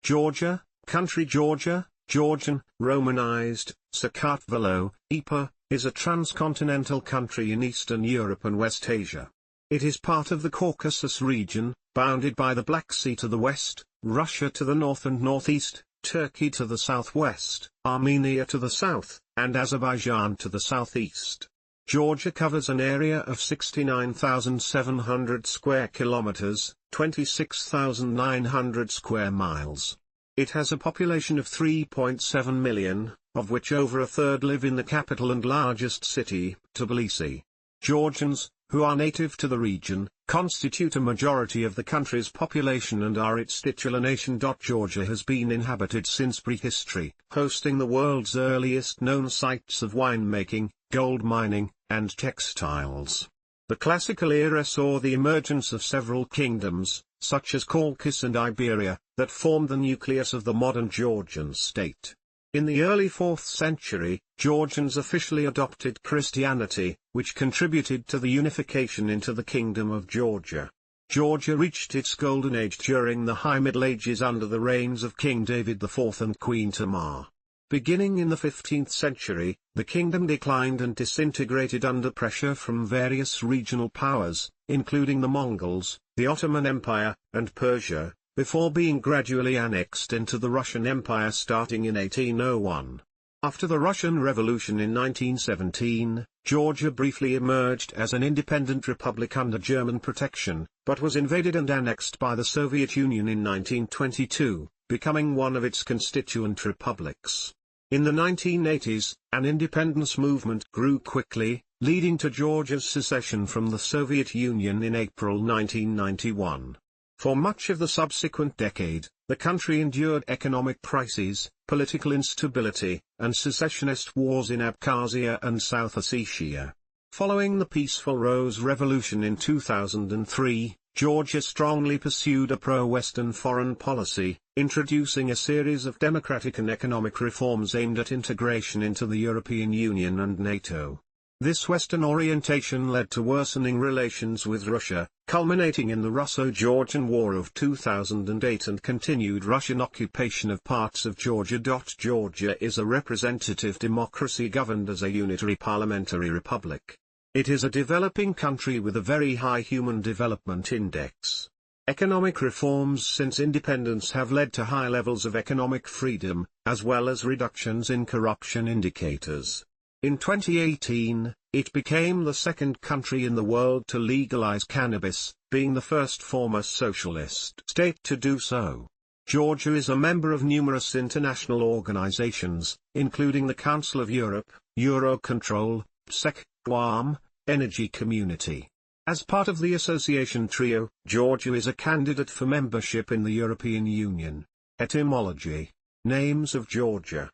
Georgia, country Georgia, Georgian, Romanized, Sakartvelo, Ipa, is a transcontinental country in Eastern Europe and West Asia. It is part of the Caucasus region, bounded by the Black Sea to the west, Russia to the north and northeast, Turkey to the southwest, Armenia to the south, and Azerbaijan to the southeast. Georgia covers an area of 69,700 square kilometers, 26,900 square miles. It has a population of 3.7 million, of which over a third live in the capital and largest city, Tbilisi. Georgians, who are native to the region, constitute a majority of the country's population and are its titular nation. Georgia has been inhabited since prehistory, hosting the world's earliest known sites of winemaking, gold mining, and textiles. The classical era saw the emergence of several kingdoms, such as Caucasus and Iberia, that formed the nucleus of the modern Georgian state. In the early 4th century, Georgians officially adopted Christianity, which contributed to the unification into the Kingdom of Georgia. Georgia reached its golden age during the High Middle Ages under the reigns of King David IV and Queen Tamar. Beginning in the 15th century, the kingdom declined and disintegrated under pressure from various regional powers, including the Mongols, the Ottoman Empire, and Persia, before being gradually annexed into the Russian Empire starting in 1801. After the Russian Revolution in 1917, Georgia briefly emerged as an independent republic under German protection, but was invaded and annexed by the Soviet Union in 1922, becoming one of its constituent republics. In the 1980s, an independence movement grew quickly, leading to Georgia's secession from the Soviet Union in April 1991. For much of the subsequent decade, the country endured economic crises, political instability, and secessionist wars in Abkhazia and South Ossetia. Following the peaceful Rose Revolution in 2003, Georgia strongly pursued a pro-Western foreign policy, introducing a series of democratic and economic reforms aimed at integration into the European Union and NATO. This Western orientation led to worsening relations with Russia, culminating in the Russo-Georgian War of 2008 and continued Russian occupation of parts of Georgia. Georgia is a representative democracy governed as a unitary parliamentary republic. It is a developing country with a very high Human Development Index. Economic reforms since independence have led to high levels of economic freedom, as well as reductions in corruption indicators. In 2018, it became the second country in the world to legalize cannabis, being the first former socialist state to do so. Georgia is a member of numerous international organizations, including the Council of Europe, Eurocontrol, PSEC, Guam, Energy Community. As part of the association trio, Georgia is a candidate for membership in the European Union. Etymology. Names of Georgia.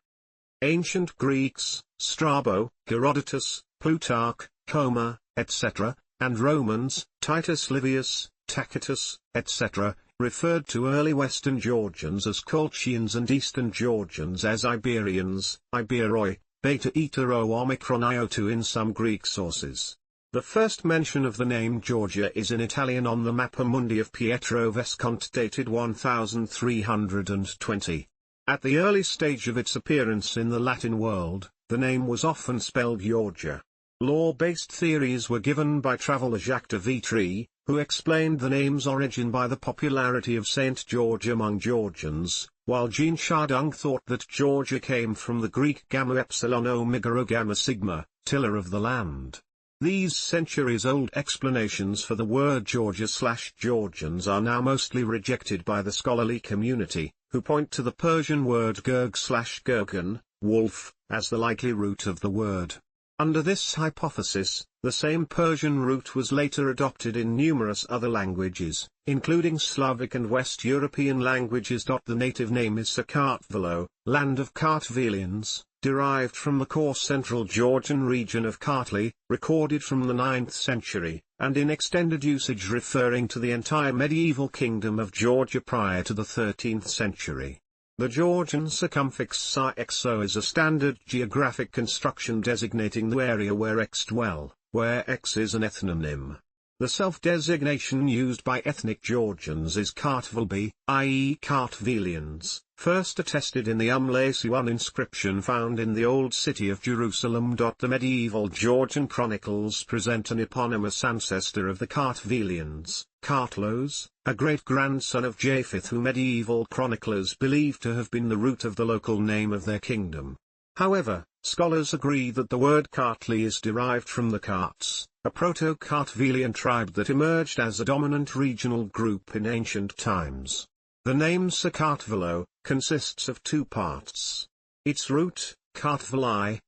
Ancient Greeks, Strabo, Herodotus, Plutarch, Homer, etc., and Romans, Titus Livius, Tacitus, etc., referred to early Western Georgians as Colchians and Eastern Georgians as Iberians, Iberoi, Beta Eta Rho Omicron Io2 in some Greek sources. The first mention of the name Georgia is in Italian on the Mappa Mundi of Pietro Vesconte dated 1320. At the early stage of its appearance in the Latin world, the name was often spelled Georgia. Law-based theories were given by traveller Jacques de Vitry, who explained the name's origin by the popularity of Saint George among Georgians, while Jean Chardin thought that Georgia came from the Greek gamma epsilon omega rho gamma sigma, tiller of the land. These centuries-old explanations for the word Georgia/Georgians are now mostly rejected by the scholarly community, who point to the Persian word Gurg/Gurgan, wolf, as the likely root of the word. Under this hypothesis, the same Persian root was later adopted in numerous other languages, including Slavic and West European languages. The native name is Sakartvelo, land of Kartvelians, derived from the core central Georgian region of Kartli, recorded from the 9th century, and in extended usage referring to the entire medieval kingdom of Georgia prior to the 13th century. The Georgian circumfix XO is a standard geographic construction designating the area where X dwell, where X is an ethnonym. The self-designation used by ethnic Georgians is Kartvelbi, i.e. Kartvelians, first attested in the Lacy-1 inscription found in the Old City of Jerusalem. The medieval Georgian chronicles present an eponymous ancestor of the Kartvelians, Kartlos, a great-grandson of Japheth, who medieval chroniclers believe to have been the root of the local name of their kingdom. However, scholars agree that the word Kartli is derived from the Karts, a Proto-Kartvelian tribe that emerged as a dominant regional group in ancient times. The name Sakartvelo consists of two parts. Its root, Kartveli,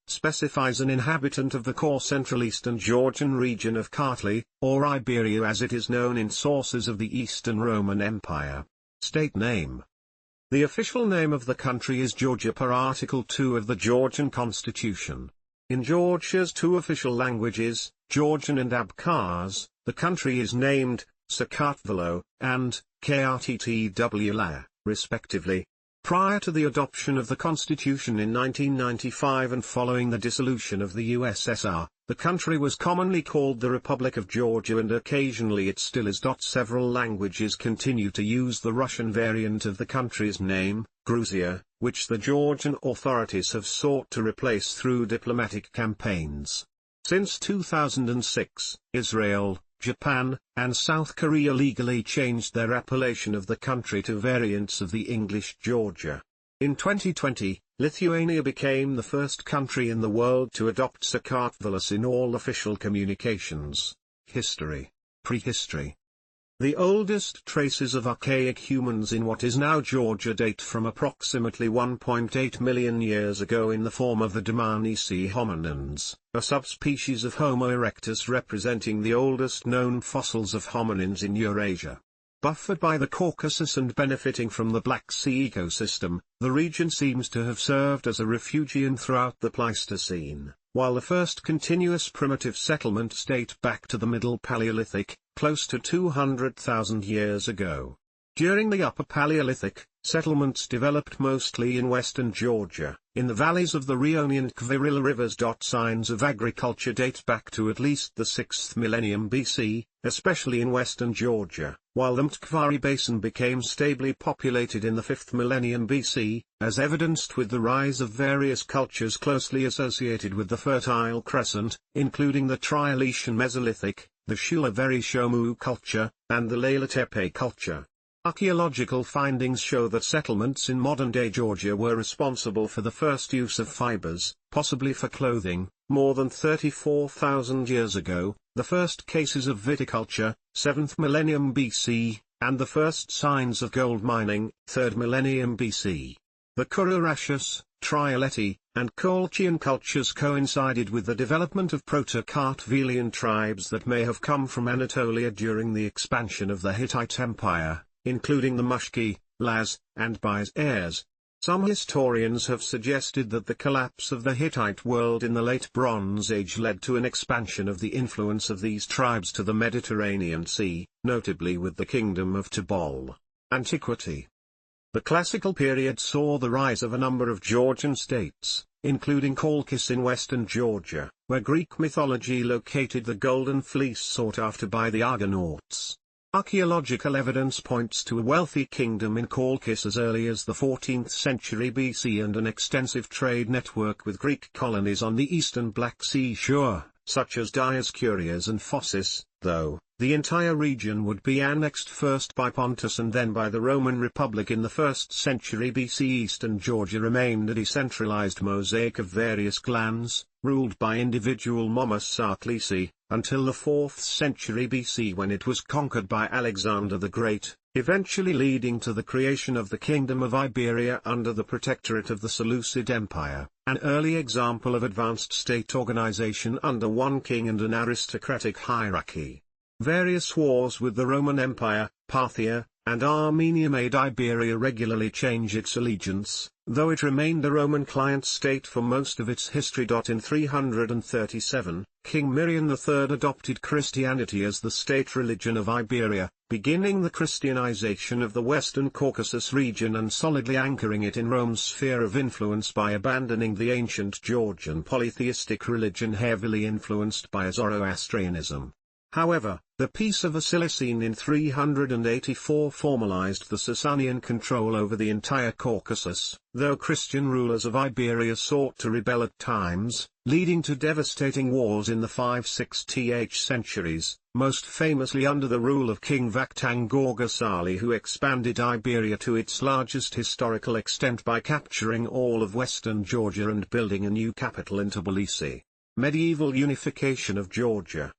specifies an inhabitant of the core Central Eastern Georgian region of Kartli, or Iberia as it is known in sources of the Eastern Roman Empire. State name. The official name of the country is Georgia per Article 2 of the Georgian Constitution. In Georgia's two official languages, Georgian and Abkhaz, the country is named Sakartvelo and Krttwla, respectively. Prior to the adoption of the Constitution in 1995 and following the dissolution of the USSR, the country was commonly called the Republic of Georgia, and occasionally it still is. Several languages continue to use the Russian variant of the country's name, Gruzia, which the Georgian authorities have sought to replace through diplomatic campaigns. Since 2006, Israel, Japan, and South Korea legally changed their appellation of the country to variants of the English Georgia. In 2020, Lithuania became the first country in the world to adopt Sakartvelos in all official communications. History. Prehistory. The oldest traces of archaic humans in what is now Georgia date from approximately 1.8 million years ago in the form of the Dmanisi hominins, a subspecies of Homo erectus representing the oldest known fossils of hominins in Eurasia. Buffered by the Caucasus and benefiting from the Black Sea ecosystem, the region seems to have served as a refugium throughout the Pleistocene, while the first continuous primitive settlements date back to the Middle Paleolithic, close to 200,000 years ago. During the Upper Paleolithic, settlements developed mostly in western Georgia, in the valleys of the Rioni and Kvirila rivers. Signs of agriculture date back to at least the 6th millennium BC, especially in western Georgia, while the Mtkvari Basin became stably populated in the 5th millennium BC, as evidenced with the rise of various cultures closely associated with the Fertile Crescent, including the Trialetian Mesolithic, the Shula-Veri-Shomu culture, and the Lala Tepe culture. Archaeological findings show that settlements in modern-day Georgia were responsible for the first use of fibers, possibly for clothing, more than 34,000 years ago, the first cases of viticulture, 7th millennium BC, and the first signs of gold mining, 3rd millennium BC. The Kururashus, Trialeti, and Colchian cultures coincided with the development of Proto-Kartvelian tribes that may have come from Anatolia during the expansion of the Hittite Empire, including the Mushki, Laz, and Bais. Some historians have suggested that the collapse of the Hittite world in the Late Bronze Age led to an expansion of the influence of these tribes to the Mediterranean Sea, notably with the Kingdom of Tobol. Antiquity. The classical period saw the rise of a number of Georgian states, including Colchis in western Georgia, where Greek mythology located the Golden Fleece sought after by the Argonauts. Archaeological evidence points to a wealthy kingdom in Colchis as early as the 14th century BC and an extensive trade network with Greek colonies on the eastern Black Sea shore, such as Dioscurias and Phocis, though the entire region would be annexed first by Pontus and then by the Roman Republic in the 1st century BC. Eastern Georgia remained a decentralized mosaic of various clans, ruled by individual Momus-Sarklisi, until the 4th century BC when it was conquered by Alexander the Great, eventually leading to the creation of the Kingdom of Iberia under the protectorate of the Seleucid Empire, an early example of advanced state organization under one king and an aristocratic hierarchy. Various wars with the Roman Empire, Parthia, and Armenia made Iberia regularly change its allegiance, though it remained a Roman client state for most of its history. In 337, King Mirian III adopted Christianity as the state religion of Iberia, beginning the Christianization of the Western Caucasus region and solidly anchoring it in Rome's sphere of influence by abandoning the ancient Georgian polytheistic religion heavily influenced by Zoroastrianism. However, the Peace of Asilacene in 384 formalized the Sasanian control over the entire Caucasus, though Christian rulers of Iberia sought to rebel at times, leading to devastating wars in the 5-6th centuries, most famously under the rule of King Vakhtang Gorgasali, who expanded Iberia to its largest historical extent by capturing all of western Georgia and building a new capital in Tbilisi. Medieval unification of Georgia.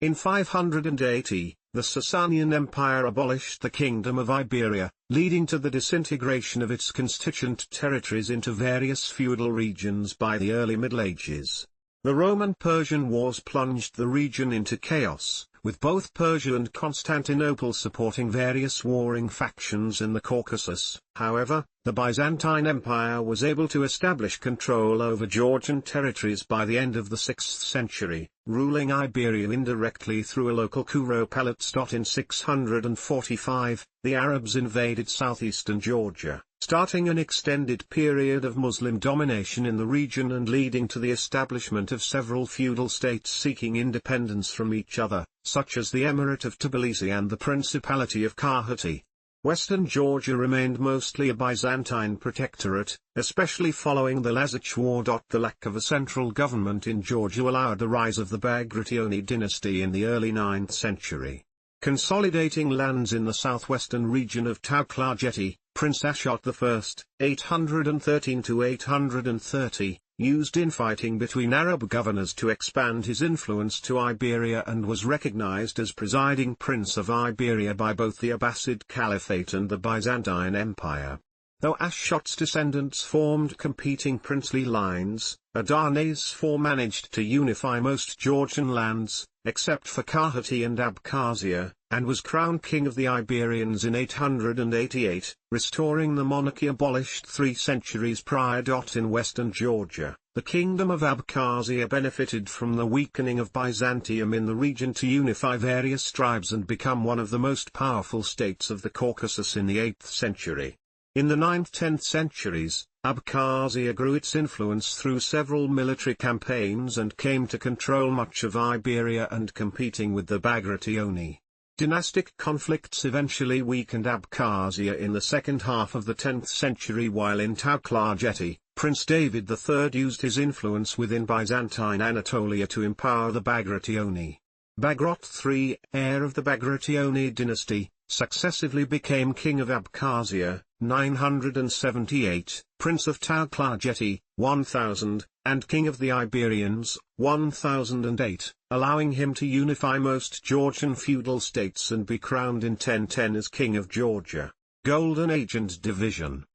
In 580, the Sasanian Empire abolished the Kingdom of Iberia, leading to the disintegration of its constituent territories into various feudal regions by the early Middle Ages. The Roman-Persian Wars plunged the region into chaos, with both Persia and Constantinople supporting various warring factions in the Caucasus. However, the Byzantine Empire was able to establish control over Georgian territories by the end of the 6th century, ruling Iberia indirectly through a local Kuropalats. In 645, the Arabs invaded southeastern Georgia, starting an extended period of Muslim domination in the region and leading to the establishment of several feudal states seeking independence from each other, such as the Emirate of Tbilisi and the Principality of Kakheti. Western Georgia remained mostly a Byzantine protectorate, especially following the Lazarch War. The lack of a central government in Georgia allowed the rise of the Bagrationi dynasty in the early 9th century. Consolidating lands in the southwestern region of Topography, Prince Ashot I, 813–830, used infighting between Arab governors to expand his influence to Iberia and was recognized as presiding prince of Iberia by both the Abbasid Caliphate and the Byzantine Empire. Though Ashot's descendants formed competing princely lines, Adarnase IV managed to unify most Georgian lands, except for Kakheti and Abkhazia, and was crowned king of the Iberians in 888, restoring the monarchy abolished 3 centuries prior. In western Georgia, the kingdom of Abkhazia benefited from the weakening of Byzantium in the region to unify various tribes and become one of the most powerful states of the Caucasus in the 8th century. In the 9th–10th centuries, Abkhazia grew its influence through several military campaigns and came to control much of Iberia and competing with the Bagrationi. Dynastic conflicts eventually weakened Abkhazia in the second half of the 10th century, while in Topography, Prince David III used his influence within Byzantine Anatolia to empower the Bagrationi. Bagrat III, heir of the Bagrationi dynasty, successively became king of Abkhazia, 978, prince of Topography, 1000, and king of the Iberians, 1008, allowing him to unify most Georgian feudal states and be crowned in 1010 as king of Georgia. Golden Age and division.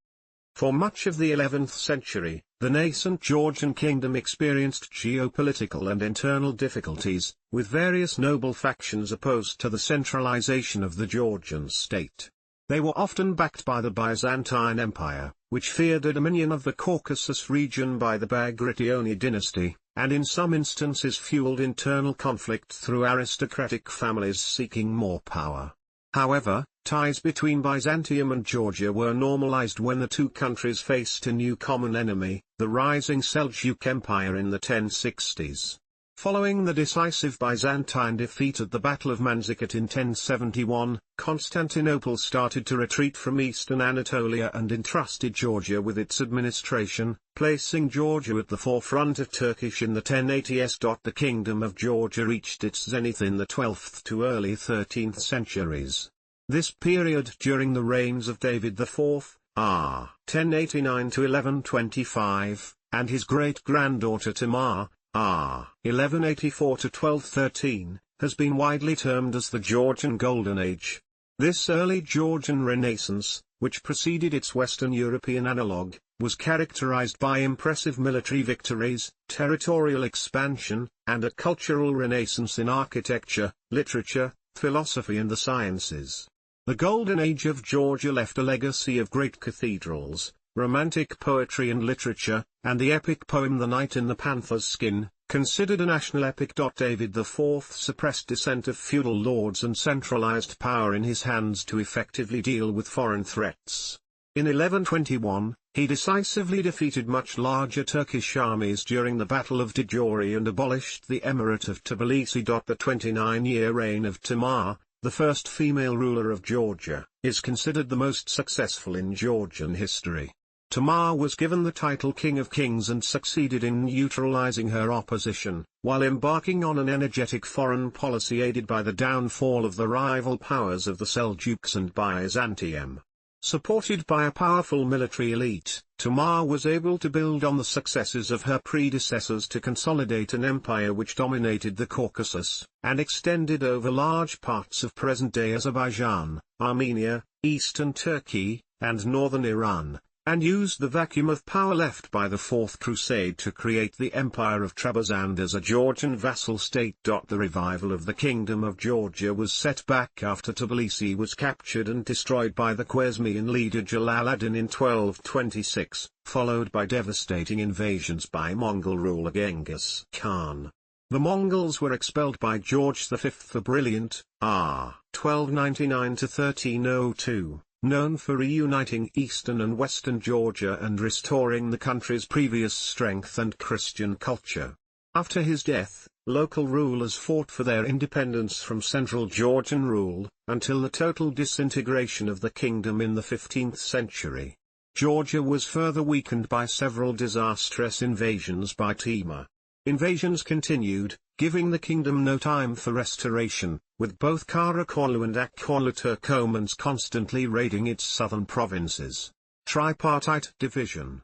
For much of the 11th century, the nascent Georgian kingdom experienced geopolitical and internal difficulties, with various noble factions opposed to the centralization of the Georgian state. They were often backed by the Byzantine Empire, which feared a dominion of the Caucasus region by the Bagrationi dynasty, and in some instances fueled internal conflict through aristocratic families seeking more power. However, ties between Byzantium and Georgia were normalized when the two countries faced a new common enemy, the rising Seljuk Empire in the 1060s. Following the decisive Byzantine defeat at the Battle of Manzikert in 1071, Constantinople started to retreat from eastern Anatolia and entrusted Georgia with its administration, placing Georgia at the forefront of Turkish in the 1080s. The Kingdom of Georgia reached its zenith in the 12th to early 13th centuries. This period during the reigns of David IV, r. 1089–1125, and his great-granddaughter Tamar, r. 1184–1213, has been widely termed as the Georgian Golden Age. This early Georgian Renaissance, which preceded its Western European analogue, was characterized by impressive military victories, territorial expansion, and a cultural renaissance in architecture, literature, philosophy and the sciences. The Golden Age of Georgia left a legacy of great cathedrals, romantic poetry and literature, and the epic poem The Knight in the Panther's Skin, considered a national epic. David IV suppressed dissent of feudal lords and centralized power in his hands to effectively deal with foreign threats. In 1121, he decisively defeated much larger Turkish armies during the Battle of Djori and abolished the Emirate of Tbilisi. The 29-year reign of Tamar, the first female ruler of Georgia, is considered the most successful in Georgian history. Tamar was given the title King of Kings and succeeded in neutralizing her opposition, while embarking on an energetic foreign policy aided by the downfall of the rival powers of the Seljuks and Byzantium. Supported by a powerful military elite, Tamar was able to build on the successes of her predecessors to consolidate an empire which dominated the Caucasus, and extended over large parts of present-day Azerbaijan, Armenia, eastern Turkey, and northern Iran, and used the vacuum of power left by the Fourth Crusade to create the Empire of Trebizond as a Georgian vassal state. The revival of the Kingdom of Georgia was set back after Tbilisi was captured and destroyed by the Khwarezmian leader Jalal ad-Din in 1226, followed by devastating invasions by Mongol ruler Genghis Khan. The Mongols were expelled by George V the Brilliant, r. 1299–1302. Known for reuniting eastern and western Georgia and restoring the country's previous strength and Christian culture. After his death, local rulers fought for their independence from central Georgian rule, until the total disintegration of the kingdom in the 15th century. Georgia was further weakened by several disastrous invasions by Timur. Invasions continued, giving the kingdom no time for restoration, with both Karakorum and Akkoğlu Turkomans constantly raiding its southern provinces. Tripartite division.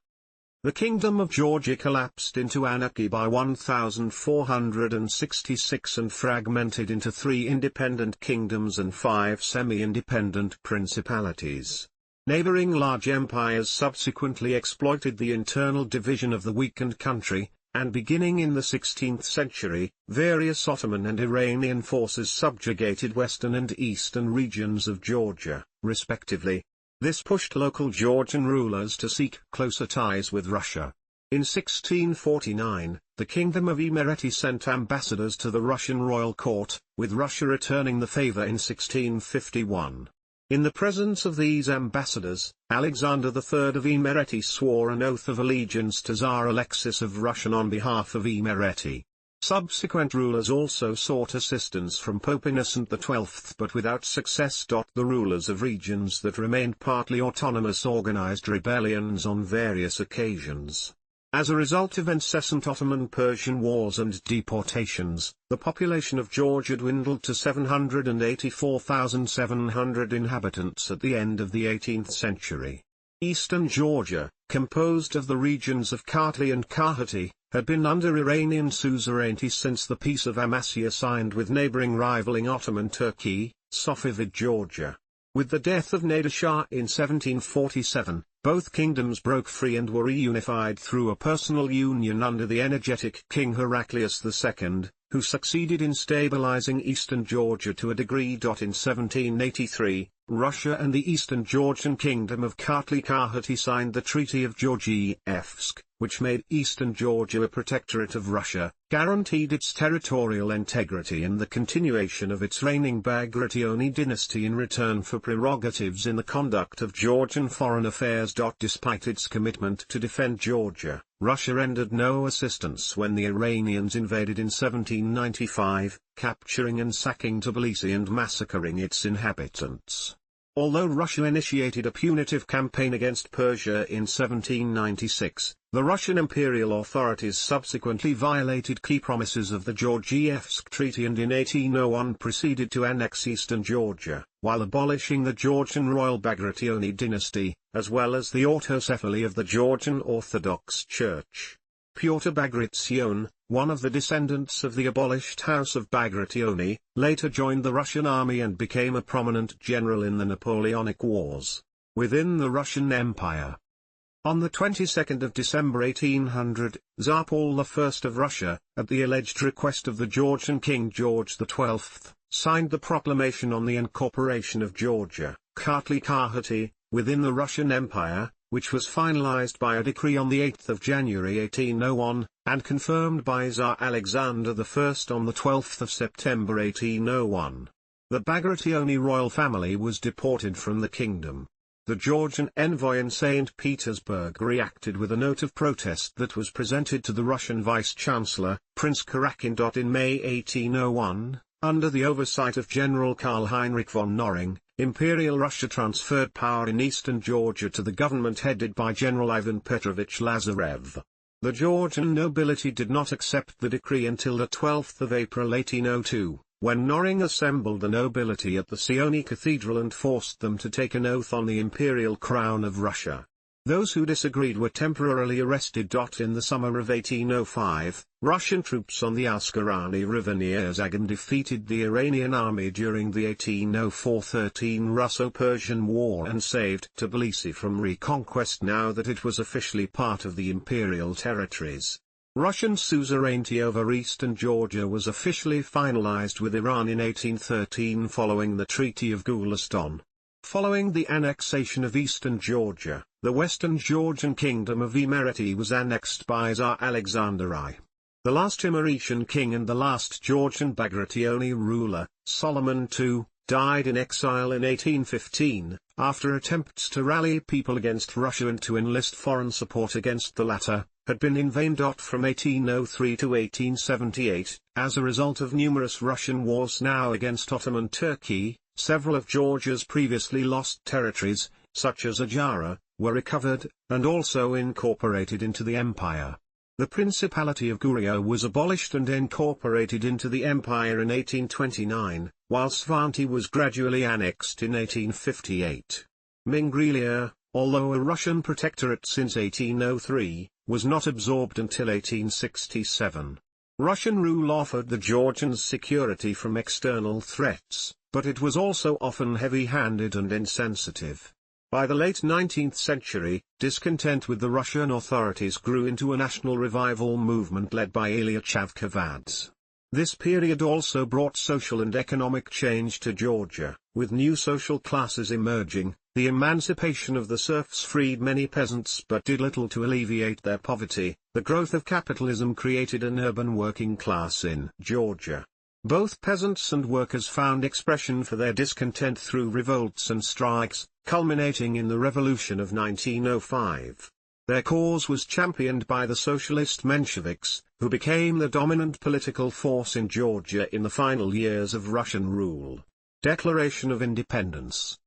The Kingdom of Georgia collapsed into anarchy by 1466 and fragmented into 3 independent kingdoms and 5 semi-independent principalities. Neighboring large empires subsequently exploited the internal division of the weakened country, and beginning in the 16th century, various Ottoman and Iranian forces subjugated western and eastern regions of Georgia, respectively. This pushed local Georgian rulers to seek closer ties with Russia. In 1649, the Kingdom of Imereti sent ambassadors to the Russian royal court, with Russia returning the favor in 1651. In the presence of these ambassadors, Alexander III of Imereti swore an oath of allegiance to Tsar Alexis of Russia on behalf of Imereti. Subsequent rulers also sought assistance from Pope Innocent XII but without success. The rulers of regions that remained partly autonomous organized rebellions on various occasions. As a result of incessant Ottoman-Persian wars and deportations, the population of Georgia dwindled to 784,700 inhabitants at the end of the 18th century. Eastern Georgia, composed of the regions of Kartli and Kakheti, had been under Iranian suzerainty since the Peace of Amasya signed with neighboring rivaling Ottoman Turkey, Safavid Georgia. With the death of Nader Shah in 1747, both kingdoms broke free and were reunified through a personal union under the energetic King Heraclius II, who succeeded in stabilizing eastern Georgia to a degree. In 1783, Russia and the Eastern Georgian Kingdom of Kartli-Kakheti signed the Treaty of Georgievsk, which made eastern Georgia a protectorate of Russia, guaranteed its territorial integrity and the continuation of its reigning Bagrationi dynasty in return for prerogatives in the conduct of Georgian foreign affairs. Despite its commitment to defend Georgia, Russia rendered no assistance when the Iranians invaded in 1795, capturing and sacking Tbilisi and massacring its inhabitants. Although Russia initiated a punitive campaign against Persia in 1796, the Russian imperial authorities subsequently violated key promises of the Georgievsk Treaty and in 1801 proceeded to annex eastern Georgia, while abolishing the Georgian royal Bagrationi dynasty, as well as the autocephaly of the Georgian Orthodox Church. Pyotr Bagration, one of the descendants of the abolished House of Bagrationi, later joined the Russian army and became a prominent general in the Napoleonic Wars. Within the Russian Empire. On the 22nd of December 1800, Tsar Paul I of Russia, at the alleged request of the Georgian King George XII, signed the proclamation on the incorporation of Georgia, Kartli-Kakheti, within the Russian Empire, which was finalized by a decree on 8 January 1801, and confirmed by Tsar Alexander I on 12 September 1801. The Bagrationi royal family was deported from the kingdom. the Georgian envoy in St. Petersburg reacted with a note of protest that was presented to the Russian Vice-Chancellor, Prince Kurakin. In May 1801, under the oversight of General Karl Heinrich von Knorring, Imperial Russia transferred power in eastern Georgia to the government headed by General Ivan Petrovich Lazarev. The Georgian nobility did not accept the decree until the 12th of April 1802, when Knorring assembled the nobility at the Sioni Cathedral and forced them to take an oath on the imperial crown of Russia. Those who disagreed were temporarily arrested. In the summer of 1805, Russian troops on the Askarani River near Zagan defeated the Iranian army during the 1804-13 Russo-Persian War and saved Tbilisi from reconquest now that it was officially part of the imperial territories. Russian suzerainty over eastern Georgia was officially finalized with Iran in 1813 following the Treaty of Gulistan. Following the annexation of eastern Georgia, the western Georgian kingdom of Imereti was annexed by Tsar Alexander I. The last Imeretian king and the last Georgian Bagrationi ruler, Solomon II, died in exile in 1815, after attempts to rally people against Russia and to enlist foreign support against the latter had been in vain. From 1803 to 1878, as a result of numerous Russian wars now against Ottoman Turkey, several of Georgia's previously lost territories, such as Ajara, were recovered, and also incorporated into the empire. The Principality of Guria was abolished and incorporated into the empire in 1829, while Svanti was gradually annexed in 1858. Mingrelia, although a Russian protectorate since 1803, was not absorbed until 1867. Russian rule offered the Georgians security from external threats, but it was also often heavy-handed and insensitive. By the late 19th century, discontent with the Russian authorities grew into a national revival movement led by Ilya Chavchavadze. This period also brought social and economic change to Georgia, with new social classes emerging. The emancipation of the serfs freed many peasants but did little to alleviate their poverty. The growth of capitalism created an urban working class in Georgia. Both peasants and workers found expression for their discontent through revolts and strikes, culminating in the Revolution of 1905. Their cause was championed by the Socialist Mensheviks, who became the dominant political force in Georgia in the final years of Russian rule. Declaration of Independence.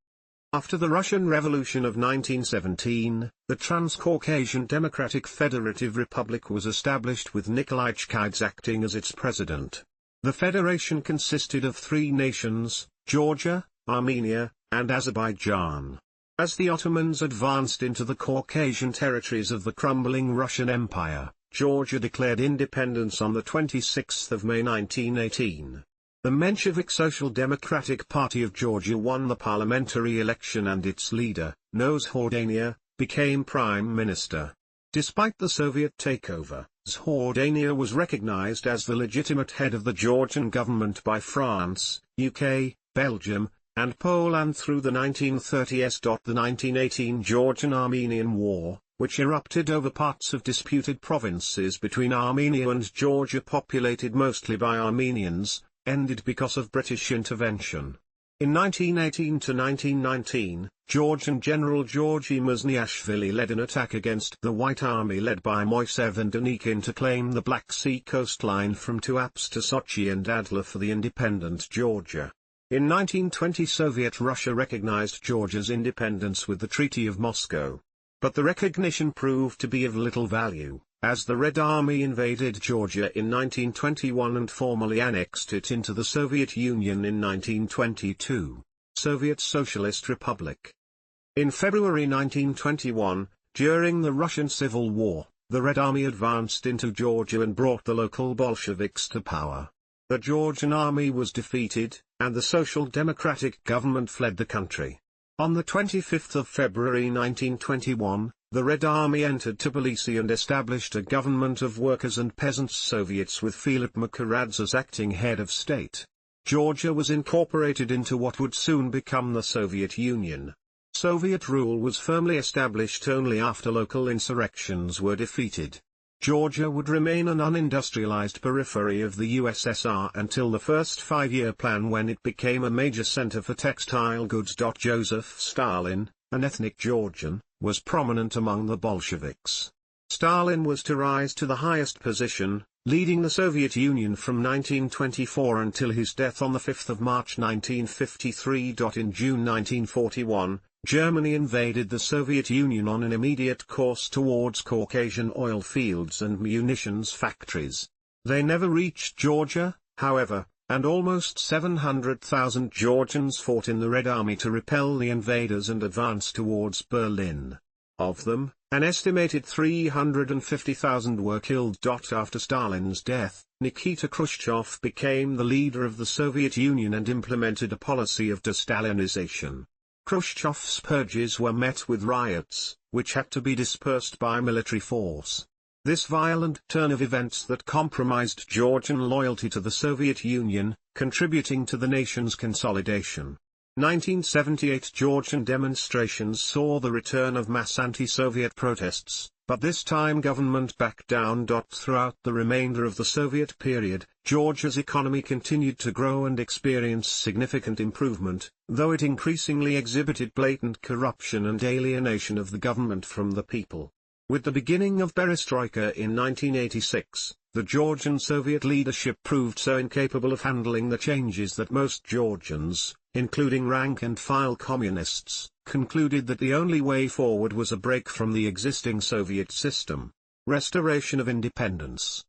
After the Russian Revolution of 1917, the Transcaucasian Democratic Federative Republic was established with Nikolai Chkydze acting as its president. The federation consisted of three nations, Georgia, Armenia, and Azerbaijan. As the Ottomans advanced into the Caucasian territories of the crumbling Russian Empire, Georgia declared independence on the 26th of May 1918. The Menshevik Social Democratic Party of Georgia won the parliamentary election and its leader, Zhordania, became prime minister. Despite the Soviet takeover, Zhordania was recognized as the legitimate head of the Georgian government by France, UK, Belgium, and Poland through the 1930s. The 1918 Georgian-Armenian War, which erupted over parts of disputed provinces between Armenia and Georgia populated mostly by Armenians, ended because of British intervention. In 1918 to 1919, Georgian General Georgy Mazniashvili led an attack against the White Army led by Moisev and Denikin to claim the Black Sea coastline from Tuapse to Sochi and Adler for the independent Georgia. In 1920 Soviet Russia recognized Georgia's independence with the Treaty of Moscow. But the recognition proved to be of little value, as the Red Army invaded Georgia in 1921 and formally annexed it into the Soviet Union in 1922. Soviet Socialist Republic. In February 1921, during the Russian Civil War, the Red Army advanced into Georgia and brought the local Bolsheviks to power. The Georgian army was defeated, and the Social Democratic government fled the country. On the 25th of February 1921, the Red Army entered Tbilisi and established a government of workers and peasants Soviets with Filip Makaradze as acting head of state. Georgia was incorporated into what would soon become the Soviet Union. Soviet rule was firmly established only after local insurrections were defeated. Georgia would remain an unindustrialized periphery of the USSR until the first five-year plan when it became a major center for textile goods. Joseph Stalin, an ethnic Georgian, was prominent among the Bolsheviks. Stalin was to rise to the highest position, leading the Soviet Union from 1924 until his death on 5 March 1953. In June 1941, Germany invaded the Soviet Union on an immediate course towards Caucasian oil fields and munitions factories. They never reached Georgia, however, and almost 700,000 Georgians fought in the Red Army to repel the invaders and advance towards Berlin. Of them, an estimated 350,000 were killed. After Stalin's death, Nikita Khrushchev became the leader of the Soviet Union and implemented a policy of de-Stalinization. Khrushchev's purges were met with riots, which had to be dispersed by military force. This violent turn of events that compromised Georgian loyalty to the Soviet Union, contributing to the nation's consolidation. 1978 Georgian demonstrations saw the return of mass anti-Soviet protests, but this time government backed down. Throughout the remainder of the Soviet period, Georgia's economy continued to grow and experience significant improvement, though it increasingly exhibited blatant corruption and alienation of the government from the people. With the beginning of perestroika in 1986, the Georgian Soviet leadership proved so incapable of handling the changes that most Georgians, including rank-and-file communists, concluded that the only way forward was a break from the existing Soviet system. Restoration of independence.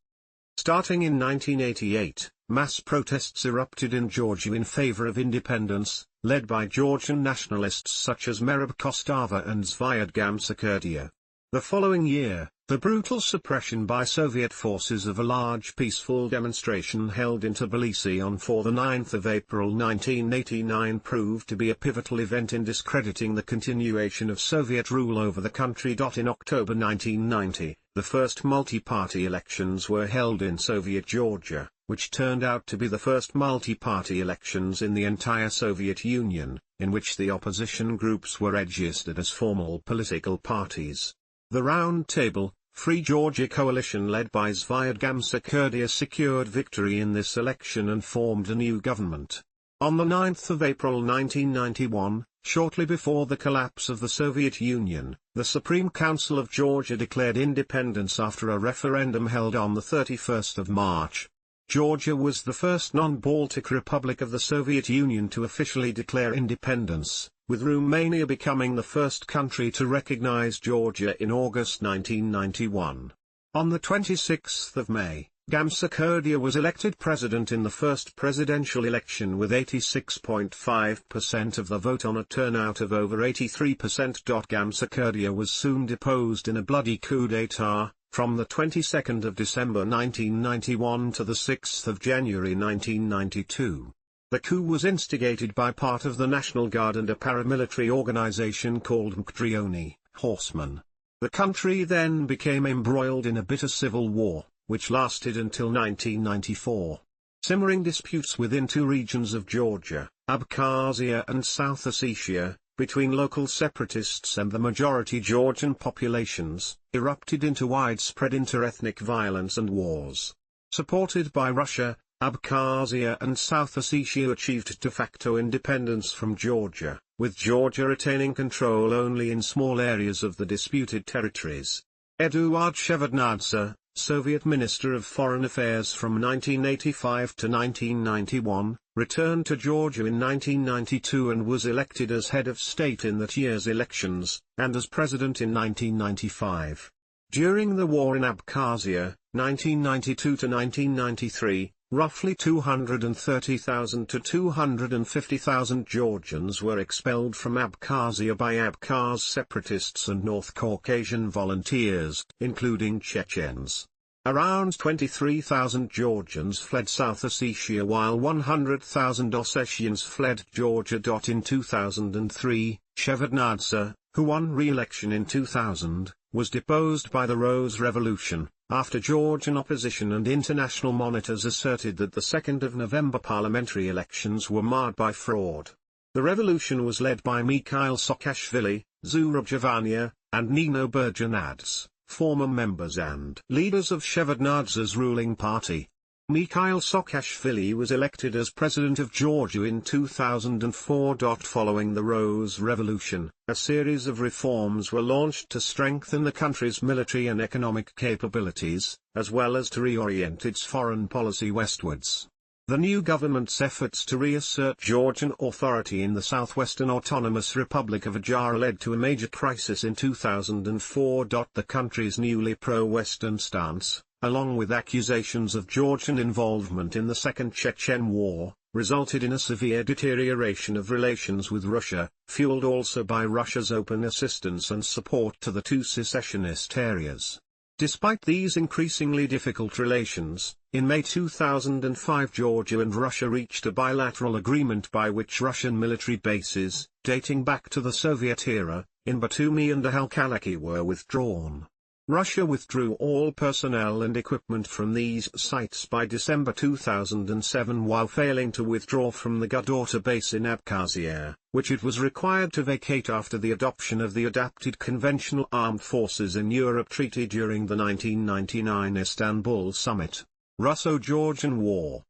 Starting in 1988, mass protests erupted in Georgia in favor of independence, led by Georgian nationalists such as Merab Kostava and Zviad Gamsakhurdia. The following year, the brutal suppression by Soviet forces of a large peaceful demonstration held in Tbilisi on 9 April 1989 proved to be a pivotal event in discrediting the continuation of Soviet rule over the country. In October 1990, the first multi-party elections were held in Soviet Georgia, which turned out to be the first multi-party elections in the entire Soviet Union, in which the opposition groups were registered as formal political parties. The Round Table, Free Georgia coalition led by Zviad Gamsakhurdia secured victory in this election and formed a new government. On 9 April 1991, shortly before the collapse of the Soviet Union, the Supreme Council of Georgia declared independence after a referendum held on 31 March. Georgia was the first non-Baltic republic of the Soviet Union to officially declare independence, with Romania becoming the first country to recognize Georgia in August 1991. On 26 May, Gamsakhurdia was elected president in the first presidential election with 86.5% of the vote on a turnout of over 83%. Gamsakhurdia was soon deposed in a bloody coup d'état, from the 22nd of December 1991 to the 6th of January 1992. The coup was instigated by part of the National Guard and a paramilitary organization called Mktrioni, Horsemen. The country then became embroiled in a bitter civil war, which lasted until 1994. Simmering disputes within two regions of Georgia, Abkhazia and South Ossetia, between local separatists and the majority Georgian populations, erupted into widespread interethnic violence and wars. Supported by Russia, Abkhazia and South Ossetia achieved de facto independence from Georgia, with Georgia retaining control only in small areas of the disputed territories. Eduard Shevardnadze, Soviet Minister of Foreign Affairs from 1985 to 1991, returned to Georgia in 1992 and was elected as head of state in that year's elections, and as president in 1995. During the war in Abkhazia, 1992 to 1993, roughly 230,000 to 250,000 Georgians were expelled from Abkhazia by Abkhaz separatists and North Caucasian volunteers, including Chechens. Around 23,000 Georgians fled South Ossetia while 100,000 Ossetians fled Georgia. In 2003, Shevardnadze, who won re-election in 2000, was deposed by the Rose Revolution, after Georgian opposition and international monitors asserted that the 2nd of November parliamentary elections were marred by fraud. The revolution was led by Mikhail Saakashvili, Zurab Javania, and Nino Burjanadze, former members and leaders of Shevardnadze's ruling party. Mikhail Saakashvili was elected as president of Georgia in 2004. Following the Rose Revolution, a series of reforms were launched to strengthen the country's military and economic capabilities, as well as to reorient its foreign policy westwards. The new government's efforts to reassert Georgian authority in the southwestern autonomous Republic of Adjara led to a major crisis in 2004. The country's newly pro-Western stance, along with accusations of Georgian involvement in the Second Chechen War, resulted in a severe deterioration of relations with Russia, fueled also by Russia's open assistance and support to the two secessionist areas. Despite these increasingly difficult relations, in May 2005 Georgia and Russia reached a bilateral agreement by which Russian military bases, dating back to the Soviet era, in Batumi and Halkalaki were withdrawn. Russia withdrew all personnel and equipment from these sites by December 2007 while failing to withdraw from the Gudauta base in Abkhazia, which it was required to vacate after the adoption of the Adapted Conventional Armed Forces in Europe Treaty during the 1999 Istanbul Summit. Russo-Georgian War.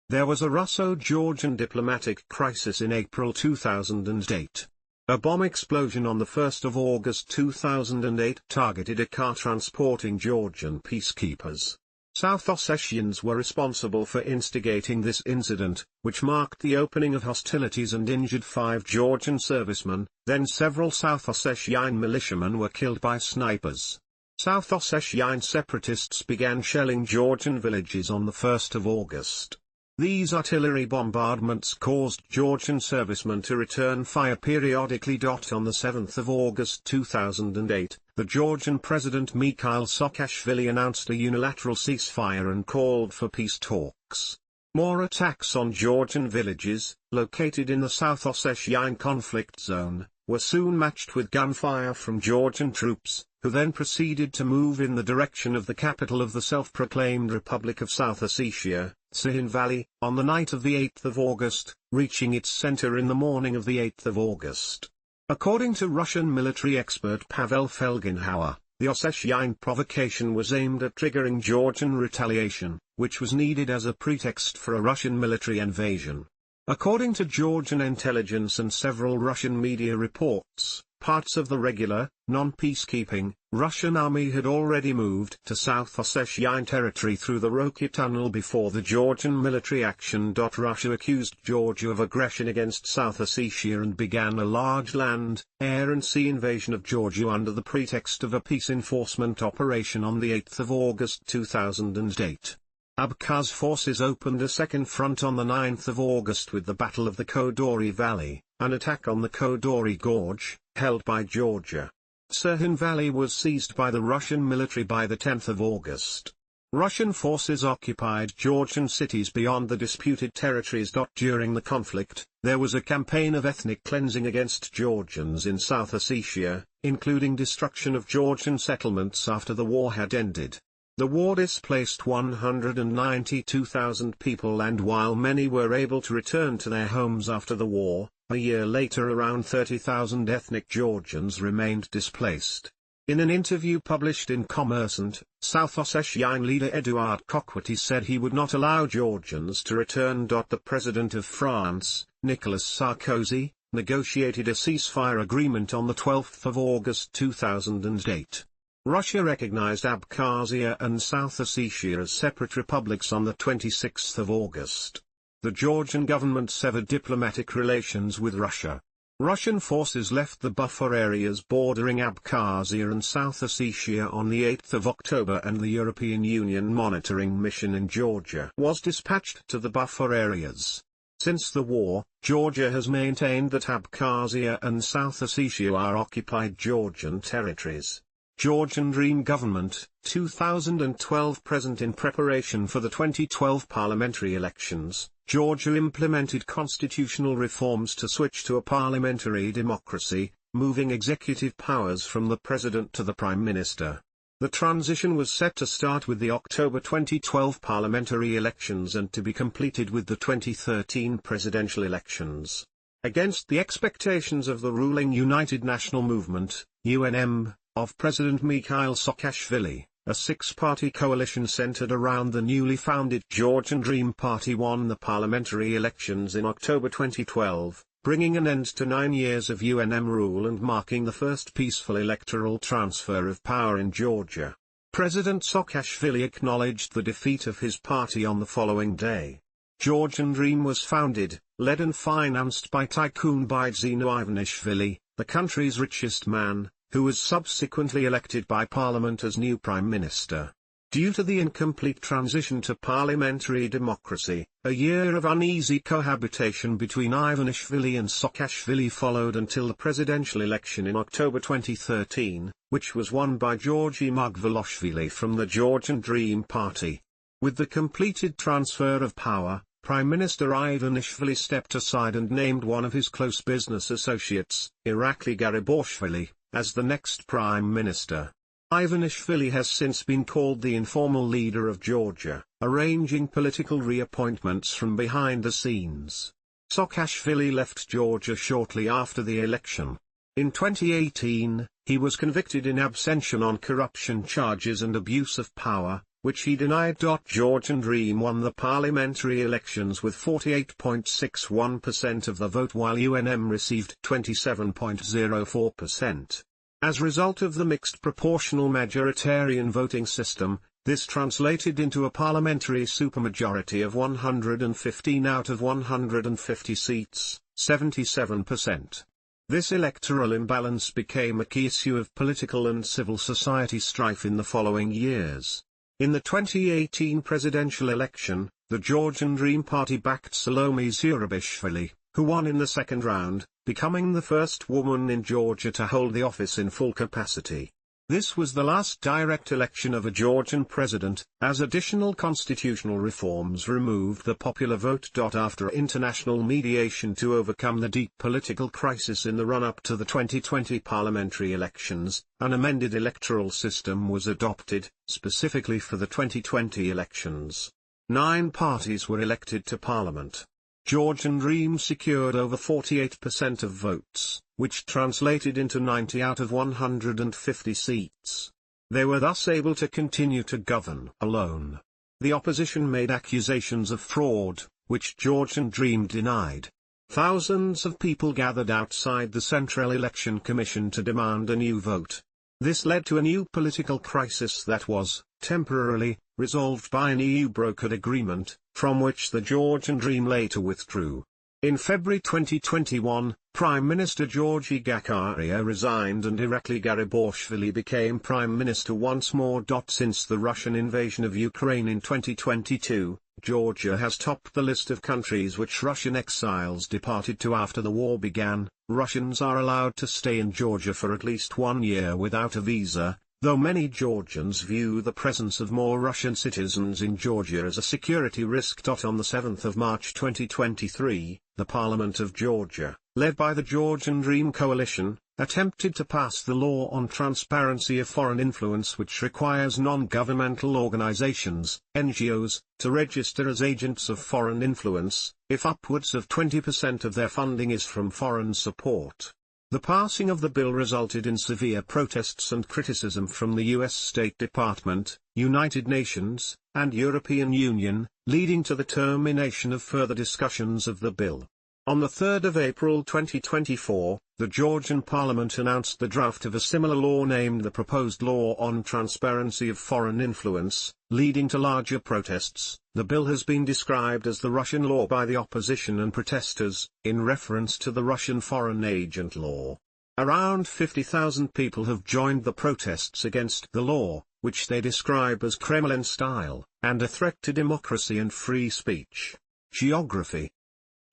There was a Russo-Georgian diplomatic crisis in April 2008. A bomb explosion on 1 August 2008 targeted a car transporting Georgian peacekeepers. South Ossetians were responsible for instigating this incident, which marked the opening of hostilities and injured 5 Georgian servicemen. Then several South Ossetian militiamen were killed by snipers. South Ossetian separatists began shelling Georgian villages on 1 August. These artillery bombardments caused Georgian servicemen to return fire periodically. On 7 August 2008, the Georgian President Mikhail Saakashvili announced a unilateral ceasefire and called for peace talks. More attacks on Georgian villages, located in the South Ossetian conflict zone, were soon matched with gunfire from Georgian troops, who then proceeded to move in the direction of the capital of the self-proclaimed Republic of South Ossetia, Cuisine Valley, on the night of 8 August, reaching its center in the morning of 8 August. According to Russian military expert Pavel Felgenhauer, the Ossetian provocation was aimed at triggering Georgian retaliation, which was needed as a pretext for a Russian military invasion. According to Georgian intelligence and several Russian media reports, parts of the regular, non-peacekeeping, Russian army had already moved to South Ossetian territory through the Roki Tunnel before the Georgian military action. Russia accused Georgia of aggression against South Ossetia and began a large land, air and sea invasion of Georgia under the pretext of a peace enforcement operation on 8 August 2008. Abkhaz forces opened a second front on 9 August with the Battle of the Kodori Valley, an attack on the Kodori Gorge, held by Georgia. Cuisine Valley was seized by the Russian military by 10 August. Russian forces occupied Georgian cities beyond the disputed territories. During the conflict, there was a campaign of ethnic cleansing against Georgians in South Ossetia, including destruction of Georgian settlements after the war had ended. The war displaced 192,000 people, and while many were able to return to their homes after the war, a year later around 30,000 ethnic Georgians remained displaced. In an interview published in Commerçant, South Ossetian leader Eduard Kokwati said he would not allow Georgians to return. The President of France, Nicolas Sarkozy, negotiated a ceasefire agreement on 12 August 2008. Russia recognized Abkhazia and South Ossetia as separate republics on 26 August. The Georgian government severed diplomatic relations with Russia. Russian forces left the buffer areas bordering Abkhazia and South Ossetia on 8 October, and the European Union monitoring mission in Georgia was dispatched to the buffer areas. Since the war, Georgia has maintained that Abkhazia and South Ossetia are occupied Georgian territories. Georgian Dream government, 2012. Present in preparation for the 2012 parliamentary elections, Georgia implemented constitutional reforms to switch to a parliamentary democracy, moving executive powers from the president to the prime minister. The transition was set to start with the October 2012 parliamentary elections and to be completed with the 2013 presidential elections. Against the expectations of the ruling United National Movement, UNM, of President Mikhail Saakashvili, a six-party coalition centered around the newly founded Georgian Dream Party won the parliamentary elections in October 2012, bringing an end to 9 years of UNM rule and marking the first peaceful electoral transfer of power in Georgia. President Saakashvili acknowledged the defeat of his party on the following day. Georgian Dream was founded, led and financed by tycoon Bidzino Ivanishvili, the country's richest man, who was subsequently elected by parliament as new prime minister. Due to the incomplete transition to parliamentary democracy, a year of uneasy cohabitation between Ivanishvili and Saakashvili followed until the presidential election in October 2013, which was won by Georgy Margvelashvili from the Georgian Dream Party. With the completed transfer of power, Prime Minister Ivanishvili stepped aside and named one of his close business associates, Irakli Garibashvili, as the next prime minister. Ivanishvili has since been called the informal leader of Georgia, arranging political reappointments from behind the scenes. Saakashvili left Georgia shortly after the election. In 2018, he was convicted in absentia on corruption charges and abuse of power, which he denied. Georgian Dream won the parliamentary elections with 48.61% of the vote while UNM received 27.04%. As a result of the mixed proportional majoritarian voting system, this translated into a parliamentary supermajority of 115 out of 150 seats, 77%. This electoral imbalance became a key issue of political and civil society strife in the following years. In the 2018 presidential election, the Georgian Dream Party backed Salome Zurabishvili, who won in the second round, becoming the first woman in Georgia to hold the office in full capacity. This was the last direct election of a Georgian president, as additional constitutional reforms removed the popular vote. After international mediation to overcome the deep political crisis in the run-up to the 2020 parliamentary elections, an amended electoral system was adopted, specifically for the 2020 elections. 9 parties were elected to parliament. Georgian Dream secured over 48% of votes, which translated into 90 out of 150 seats. They were thus able to continue to govern alone. The opposition made accusations of fraud, which Georgian Dream denied. Thousands of people gathered outside the Central Election Commission to demand a new vote. This led to a new political crisis that was, temporarily, resolved by an EU-brokered agreement, from which the Georgian Dream later withdrew. In February 2021, Prime Minister Georgy Gagaria resigned and Irakli Garibashvili became Prime Minister once more. Since the Russian invasion of Ukraine in 2022, Georgia has topped the list of countries which Russian exiles departed to after the war began. Russians are allowed to stay in Georgia for at least 1 year without a visa, though many Georgians view the presence of more Russian citizens in Georgia as a security risk. On the 7th of March 2023, the Parliament of Georgia, led by the Georgian Dream Coalition, attempted to pass the law on transparency of foreign influence, which requires non-governmental organizations, NGOs, to register as agents of foreign influence, if upwards of 20% of their funding is from foreign support. The passing of the bill resulted in severe protests and criticism from the U.S. State Department, United Nations, and European Union, leading to the termination of further discussions of the bill. On the 3rd of April 2024, the Georgian Parliament announced the draft of a similar law named the Proposed Law on Transparency of Foreign Influence, leading to larger protests. The bill has been described as the Russian law by the opposition and protesters, in reference to the Russian foreign agent law. Around 50,000 people have joined the protests against the law, which they describe as Kremlin-style, and a threat to democracy and free speech. Geography.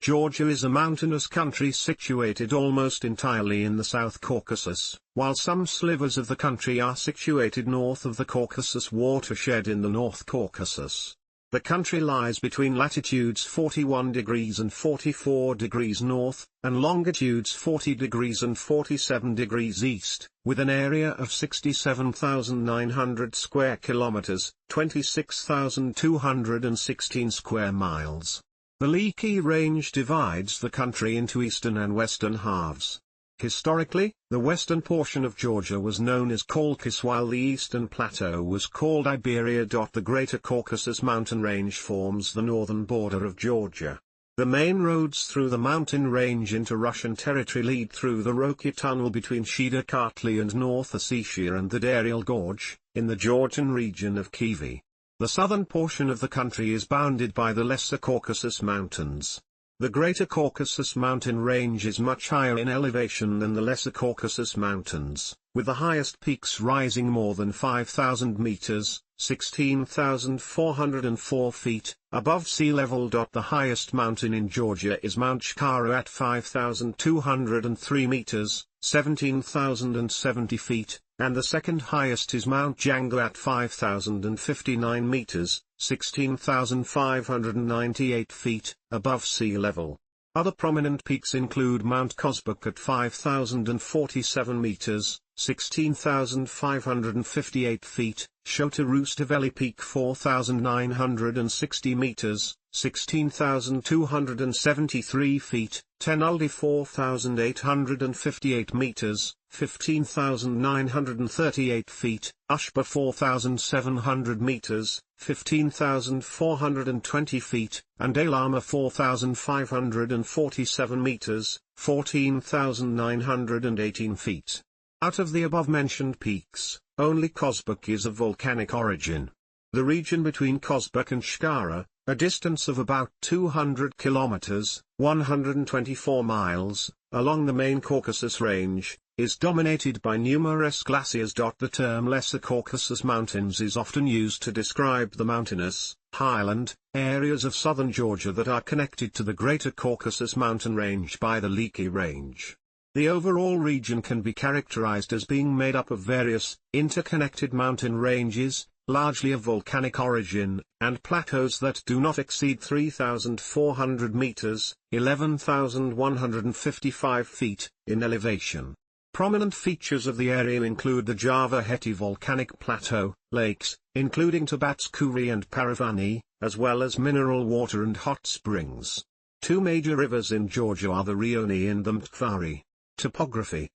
Georgia is a mountainous country situated almost entirely in the South Caucasus, while some slivers of the country are situated north of the Caucasus watershed in the North Caucasus. The country lies between latitudes 41 degrees and 44 degrees north, and longitudes 40 degrees and 47 degrees east, with an area of 67,900 square kilometers, 26,216 square miles. The Leaky Range divides the country into eastern and western halves. Historically, the western portion of Georgia was known as Caucasus while the eastern plateau was called Iberia. The Greater Caucasus mountain range forms the northern border of Georgia. The main roads through the mountain range into Russian territory lead through the Roki Tunnel between Shida-Kartli and North Ossetia and the Daryl Gorge, in the Georgian region of Kiev. The southern portion of the country is bounded by the Lesser Caucasus Mountains. The Greater Caucasus mountain range is much higher in elevation than the Lesser Caucasus Mountains, with the highest peaks rising more than 5,000 meters, 16,404 feet, above sea level. The highest mountain in Georgia is Mount Shkara at 5,203 meters, 17,070 feet, and the second highest is Mount Janga at 5,059 meters, 16,598 feet, above sea level. Other prominent peaks include Mount Kosbuk at 5,047 meters, 16,558 feet, Shota Rustaveli Peak 4,960 meters, 16,273 feet, Tenaldi 4,858 meters, 15,938 feet, Ushba 4,700 meters, 15,420 feet, and Alama 4,547 meters, 14,918 feet. Out of the above-mentioned peaks, only Kosbuk is of volcanic origin. The region between Kosbuk and Shkara, a distance of about 200 kilometers, 124 miles, along the main Caucasus Range, is dominated by numerous glaciers. The term Lesser Caucasus Mountains is often used to describe the mountainous, highland, areas of southern Georgia that are connected to the Greater Caucasus mountain range by the Leaky Range. The overall region can be characterized as being made up of various, interconnected mountain ranges, largely of volcanic origin, and plateaus that do not exceed 3,400 meters, 11,155 feet, in elevation. Prominent features of the area include the Java-Heti volcanic plateau, lakes, including Tabatskuri and Paravani, as well as mineral water and hot springs. Two major rivers in Georgia are the Rioni and the Mtkvari. Topography.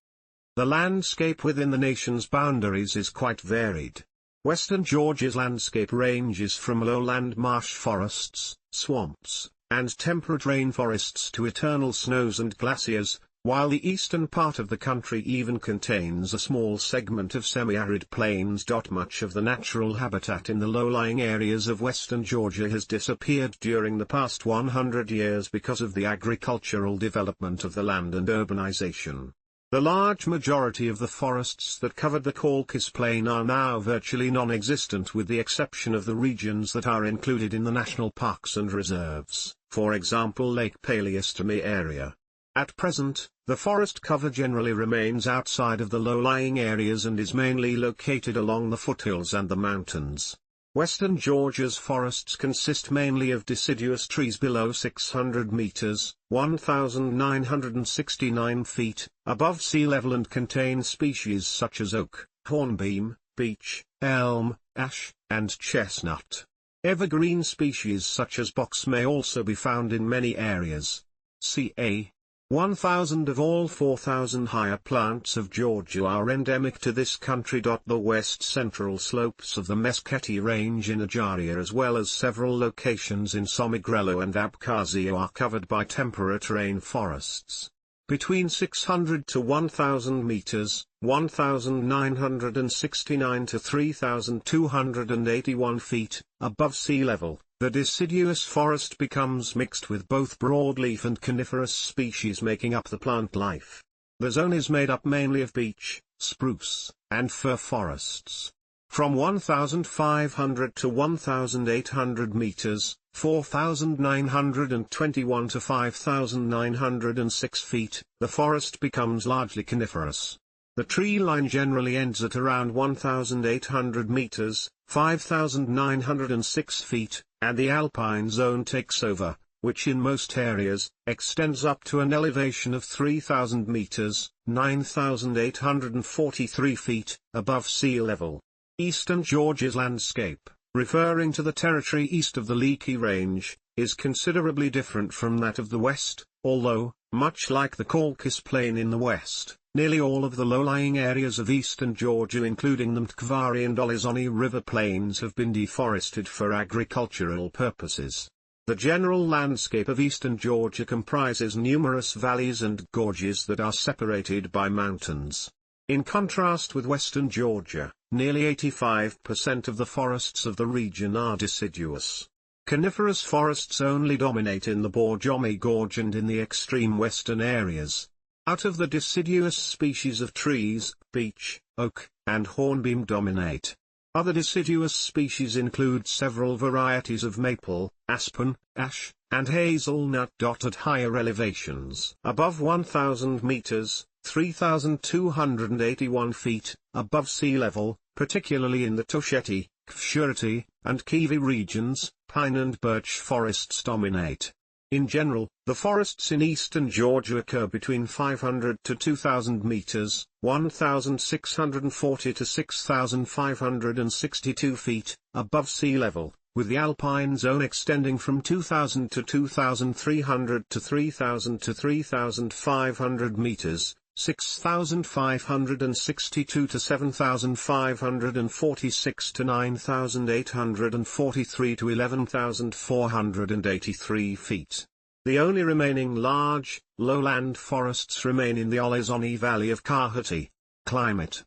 The landscape within the nation's boundaries is quite varied. Western Georgia's landscape ranges from lowland marsh forests, swamps, and temperate rainforests to eternal snows and glaciers, while the eastern part of the country even contains a small segment of semi-arid plains. Much of the natural habitat in the low-lying areas of western Georgia has disappeared during the past 100 years because of the agricultural development of the land and urbanization. The large majority of the forests that covered the Caucasus Plain are now virtually non-existent with the exception of the regions that are included in the national parks and reserves, for example Lake Paleostomy area. At present, the forest cover generally remains outside of the low-lying areas and is mainly located along the foothills and the mountains. Western Georgia's forests consist mainly of deciduous trees below 600 meters, 1,969 feet, above sea level and contain species such as oak, hornbeam, beech, elm, ash, and chestnut. Evergreen species such as box may also be found in many areas. Ca. 1,000 of all 4,000 higher plants of Georgia are endemic to this country. The west-central slopes of the Meskheti Range in Ajaria as well as several locations in Somigrelo and Abkhazia are covered by temperate rain forests. Between 600 to 1,000 meters, 1,969 to 3,281 feet, above sea level, the deciduous forest becomes mixed with both broadleaf and coniferous species making up the plant life. The zone is made up mainly of beech, spruce, and fir forests. From 1,500 to 1,800 meters, 4,921 to 5,906 feet, the forest becomes largely coniferous. The tree line generally ends at around 1,800 meters, 5,906 feet, and the alpine zone takes over, which in most areas, extends up to an elevation of 3,000 meters, 9,843 feet, above sea level. Eastern Georgia's landscape, referring to the territory east of the Leaky Range, is considerably different from that of the west, although, Much like the Caucasus Plain in the west, nearly all of the low-lying areas of eastern Georgia, including the Mtkvari and Olizhony river plains, have been deforested for agricultural purposes. The general landscape of eastern Georgia comprises numerous valleys and gorges that are separated by mountains. In contrast with western Georgia, nearly 85% of the forests of the region are deciduous. Coniferous forests only dominate in the Borjomi Gorge and in the extreme western areas. Out of the deciduous species of trees, beech, oak, and hornbeam dominate. Other deciduous species include several varieties of maple, aspen, ash, and hazelnut. At higher elevations above 1,000 meters, 3,281 feet, above sea level, particularly in the Tusheti, Kfshurti, and Kivi regions, pine and birch forests dominate. In general, the forests in eastern Georgia occur between 500 to 2,000 meters, 1,640 to 6,562 feet, above sea level, with the alpine zone extending from 2,000 to 2,300 to 3,000 to 3,500 meters, 6,562 to 7,546 to 9,843 to 11,483 feet. The only remaining large, lowland forests remain in the Olizhony Valley of Kakheti. Climate.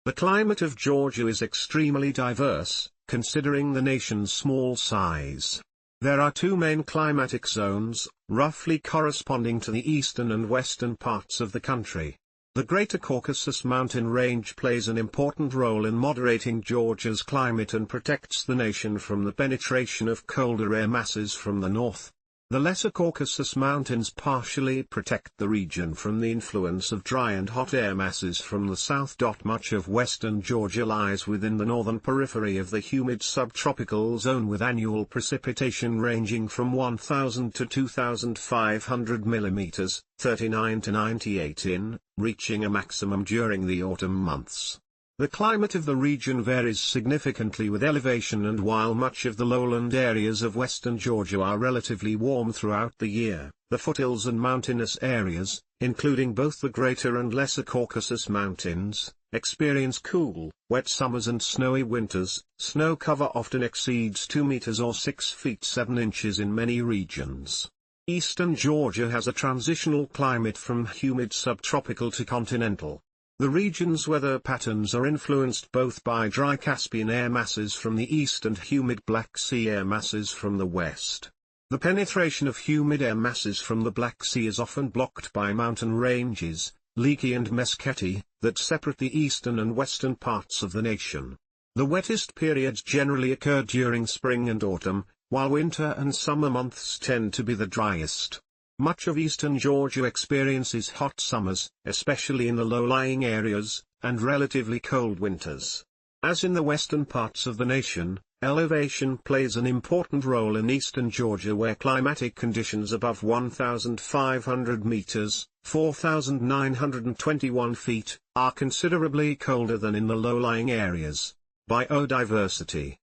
The climate of Georgia is extremely diverse, considering the nation's small size. There are two main climatic zones, roughly corresponding to the eastern and western parts of the country. The Greater Caucasus mountain range plays an important role in moderating Georgia's climate and protects the nation from the penetration of colder air masses from the north. The Lesser Caucasus Mountains partially protect the region from the influence of dry and hot air masses from the south. Much of western Georgia lies within the northern periphery of the humid subtropical zone, with annual precipitation ranging from 1,000 to 2,500 mm, 39 to 98 in, reaching a maximum during the autumn months. The climate of the region varies significantly with elevation, and while much of the lowland areas of western Georgia are relatively warm throughout the year, the foothills and mountainous areas, including both the Greater and Lesser Caucasus Mountains, experience cool, wet summers and snowy winters. Snow cover often exceeds 2 meters or 6 feet 7 inches in many regions. Eastern Georgia has a transitional climate from humid subtropical to continental. The region's weather patterns are influenced both by dry Caspian air masses from the east and humid Black Sea air masses from the west. The penetration of humid air masses from the Black Sea is often blocked by mountain ranges, Leki and Meskheti, that separate the eastern and western parts of the nation. The wettest periods generally occur during spring and autumn, while winter and summer months tend to be the driest. Much of eastern Georgia experiences hot summers, especially in the low-lying areas, and relatively cold winters. As in the western parts of the nation, elevation plays an important role in eastern Georgia, where climatic conditions above 1,500 meters, 4,921 feet, are considerably colder than in the low-lying areas. Biodiversity.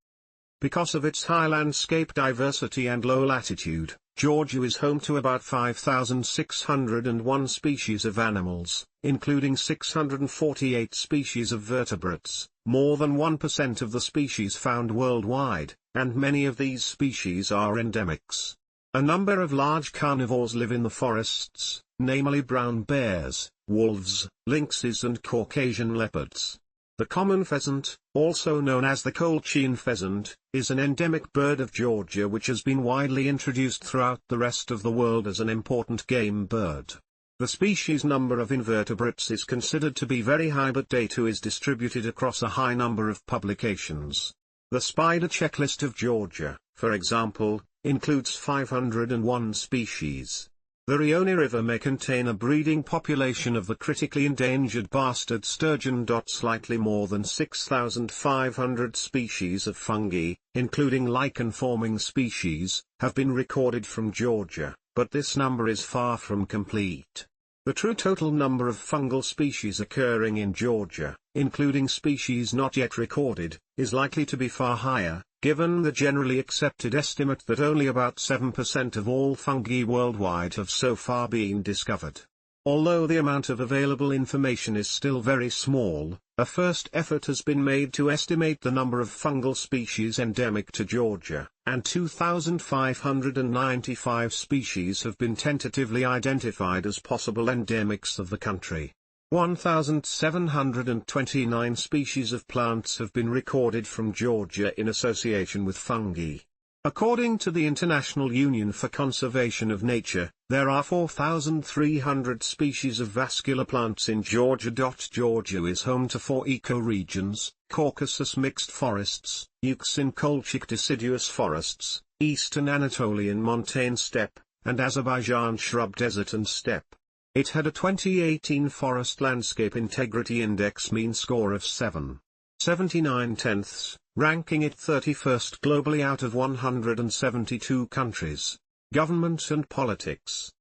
Because of its high landscape diversity and low latitude, Georgia is home to about 5,601 species of animals, including 648 species of vertebrates, more than 1% of the species found worldwide, and many of these species are endemics. A number of large carnivores live in the forests, namely brown bears, wolves, lynxes and Caucasian leopards. The common pheasant, also known as the Colchian pheasant, is an endemic bird of Georgia which has been widely introduced throughout the rest of the world as an important game bird. The species number of invertebrates is considered to be very high, but data is distributed across a high number of publications. The spider checklist of Georgia, for example, includes 501 species. The Rioni River may contain a breeding population of the critically endangered bastard sturgeon. Slightly more than 6,500 species of fungi, including lichen-forming species, have been recorded from Georgia, but this number is far from complete. The true total number of fungal species occurring in Georgia, including species not yet recorded, is likely to be far higher, given the generally accepted estimate that only about 7% of all fungi worldwide have so far been discovered. Although the amount of available information is still very small, a first effort has been made to estimate the number of fungal species endemic to Georgia, and 2,595 species have been tentatively identified as possible endemics of the country. 1,729 species of plants have been recorded from Georgia in association with fungi. According to the International Union for Conservation of Nature, there are 4,300 species of vascular plants in Georgia. Georgia is home to 4 ecoregions: Caucasus mixed forests, Euxine Colchic deciduous forests, Eastern Anatolian montane steppe, and Azerbaijan shrub desert and steppe. It had a 2018 Forest Landscape Integrity Index mean score of 7.79, ranking it 31st globally out of 172 countries. Government and politics.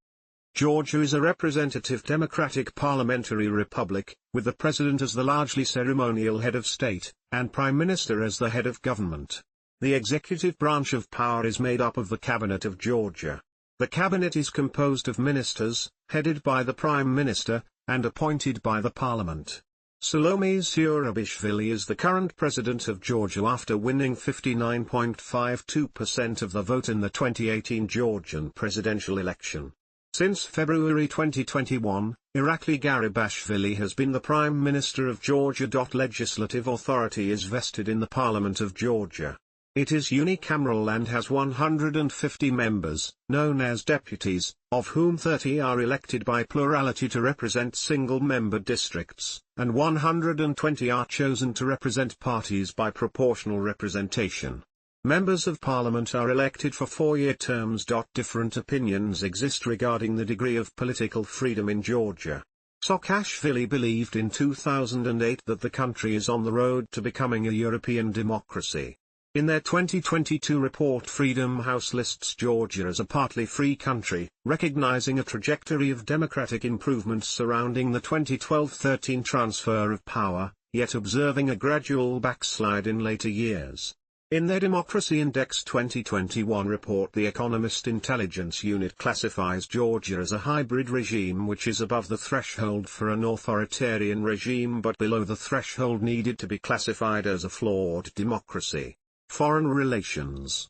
Georgia is a representative democratic parliamentary republic, with the president as the largely ceremonial head of state, and prime minister as the head of government. The executive branch of power is made up of the Cabinet of Georgia. The cabinet is composed of ministers, headed by the prime minister, and appointed by the parliament. Salome Zurabishvili is the current president of Georgia after winning 59.52% of the vote in the 2018 Georgian presidential election. Since February 2021, Irakli Garibashvili has been the prime minister of Georgia. Legislative authority is vested in the Parliament of Georgia. It is unicameral and has 150 members, known as deputies, of whom 30 are elected by plurality to represent single-member districts, and 120 are chosen to represent parties by proportional representation. Members of Parliament are elected for 4-year terms. Different opinions exist regarding the degree of political freedom in Georgia. Saakashvili believed in 2008 that the country is on the road to becoming a European democracy. In their 2022 report, Freedom House lists Georgia as a partly free country, recognizing a trajectory of democratic improvements surrounding the 2012-13 transfer of power, yet observing a gradual backslide in later years. In their Democracy Index 2021 report, the Economist Intelligence Unit classifies Georgia as a hybrid regime, which is above the threshold for an authoritarian regime but below the threshold needed to be classified as a flawed democracy. Foreign relations.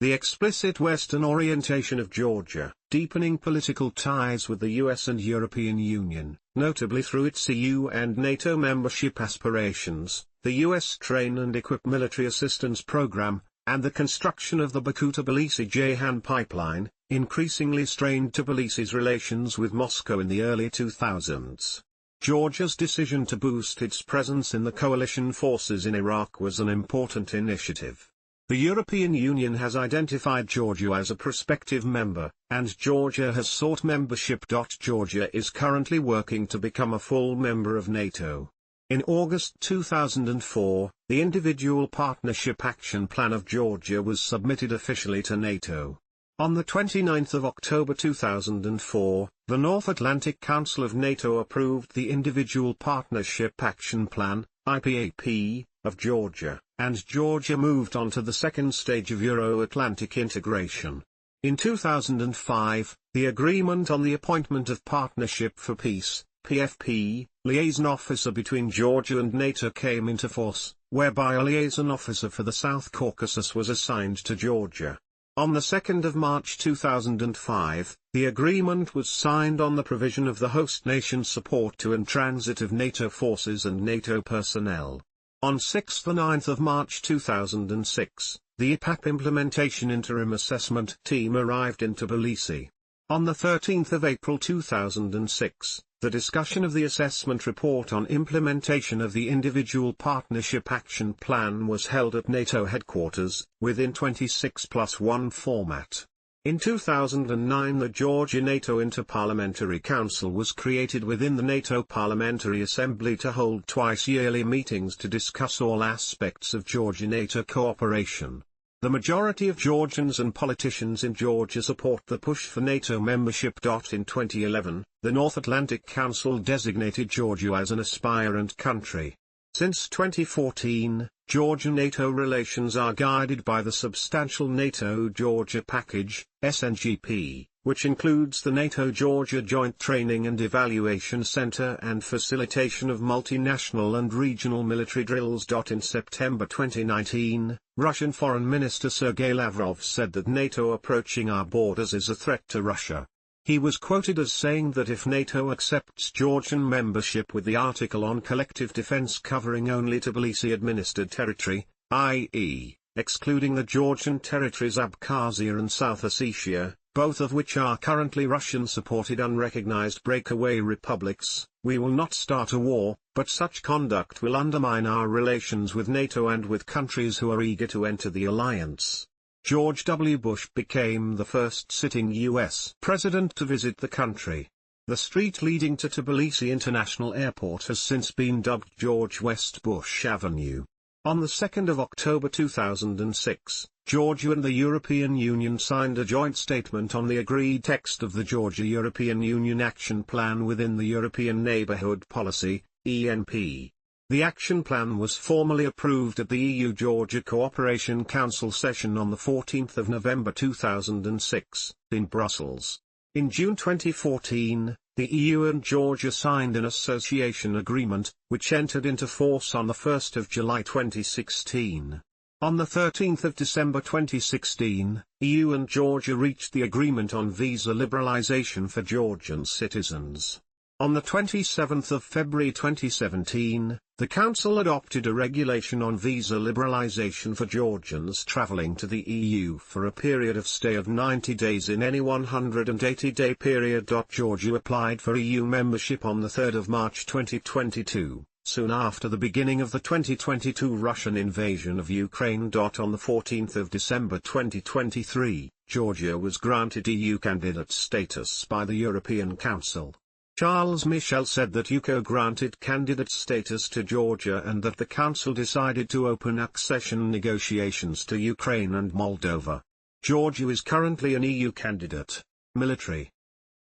The explicit Western orientation of Georgia, deepening political ties with the US and European Union, notably through its EU and NATO membership aspirations, the US Train and Equip Military Assistance Program, and the construction of the Baku-Tbilisi-Ceyhan pipeline, increasingly strained Tbilisi's relations with Moscow in the early 2000s. Georgia's decision to boost its presence in the coalition forces in Iraq was an important initiative. The European Union has identified Georgia as a prospective member, and Georgia has sought membership. Georgia is currently working to become a full member of NATO. In August 2004, the Individual Partnership Action Plan of Georgia was submitted officially to NATO. On 29 October 2004, the North Atlantic Council of NATO approved the Individual Partnership Action Plan, IPAP, of Georgia, and Georgia moved on to the second stage of Euro-Atlantic integration. In 2005, the Agreement on the Appointment of Partnership for Peace, PFP, liaison officer between Georgia and NATO came into force, whereby a liaison officer for the South Caucasus was assigned to Georgia. On 2 March 2005, the agreement was signed on the provision of the host nation support to and transit of NATO forces and NATO personnel. On 6–9 March 2006, the IPAP Implementation Interim Assessment Team arrived in Tbilisi. On 13 April 2006, the discussion of the assessment report on implementation of the Individual Partnership Action Plan was held at NATO headquarters, within 26+1 format. In 2009, the Georgia NATO Interparliamentary Council was created within the NATO Parliamentary Assembly to hold twice-yearly meetings to discuss all aspects of Georgia-NATO cooperation. The majority of Georgians and politicians in Georgia support the push for NATO membership. In 2011, the North Atlantic Council designated Georgia as an aspirant country. Since 2014, Georgia-NATO relations are guided by the substantial NATO-Georgia package, SNGP, which includes the NATO-Georgia Joint Training and Evaluation Center and facilitation of multinational and regional military drills. In September 2019, Russian Foreign Minister Sergei Lavrov said that NATO approaching our borders is a threat to Russia. He was quoted as saying that if NATO accepts Georgian membership with the article on collective defense covering only Tbilisi-administered territory, i.e., excluding the Georgian territories Abkhazia and South Ossetia, both of which are currently Russian-supported unrecognized breakaway republics, we will not start a war, but such conduct will undermine our relations with NATO and with countries who are eager to enter the alliance. George W. Bush became the first sitting U.S. president to visit the country. The street leading to Tbilisi International Airport has since been dubbed George West Bush Avenue. On the 2nd of October 2006, Georgia and the European Union signed a joint statement on the agreed text of the Georgia-European Union Action Plan within the European Neighbourhood Policy, ENP. The action plan was formally approved at the EU-Georgia Cooperation Council session on the 14th of November 2006, in Brussels. In June 2014, the EU and Georgia signed an association agreement, which entered into force on the 1st of July 2016. On the 13th of December 2016, EU and Georgia reached the agreement on visa liberalization for Georgian citizens. On the 27th of February 2017, the Council adopted a regulation on visa liberalization for Georgians traveling to the EU for a period of stay of 90 days in any 180-day period. Georgia applied for EU membership on the 3rd of March 2022, soon after the beginning of the 2022 Russian invasion of Ukraine. On the 14th of December 2023, Georgia was granted EU candidate status by the European Council. Charles Michel said that UK granted candidate status to Georgia and that the Council decided to open accession negotiations to Ukraine and Moldova. Georgia is currently an EU candidate. Military.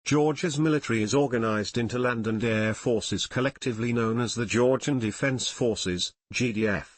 Georgia's military is organized into land and air forces collectively known as the Georgian Defense Forces, GDF.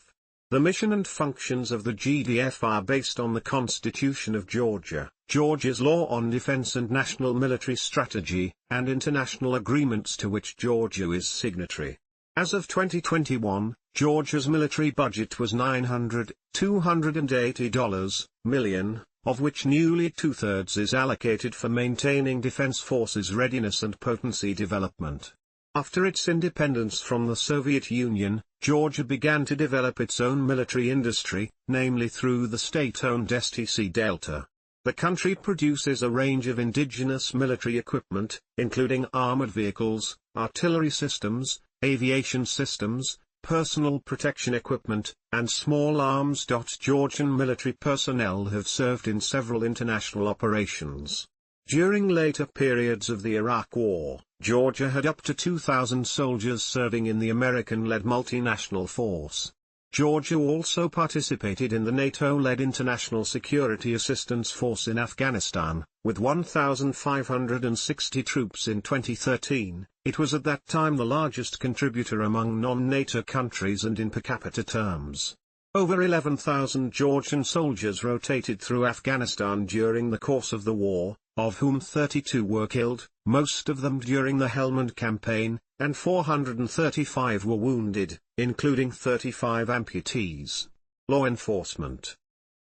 The mission and functions of the GDF are based on the Constitution of Georgia, Georgia's law on defense and national military strategy, and international agreements to which Georgia is signatory. As of 2021, Georgia's military budget was $280 million, of which nearly two-thirds is allocated for maintaining defense forces readiness and potency development. After its independence from the Soviet Union, Georgia began to develop its own military industry, namely through the state-owned STC Delta. The country produces a range of indigenous military equipment, including armored vehicles, artillery systems, aviation systems, personal protection equipment, and small arms. Georgian military personnel have served in several international operations. During later periods of the Iraq War, Georgia had up to 2,000 soldiers serving in the American-led multinational force. Georgia also participated in the NATO-led International Security Assistance Force in Afghanistan, with 1,560 troops in 2013. It was at that time the largest contributor among non-NATO countries and in per capita terms. Over 11,000 Georgian soldiers rotated through Afghanistan during the course of the war, of whom 32 were killed, most of them during the Helmand campaign, and 435 were wounded, including 35 amputees. Law enforcement.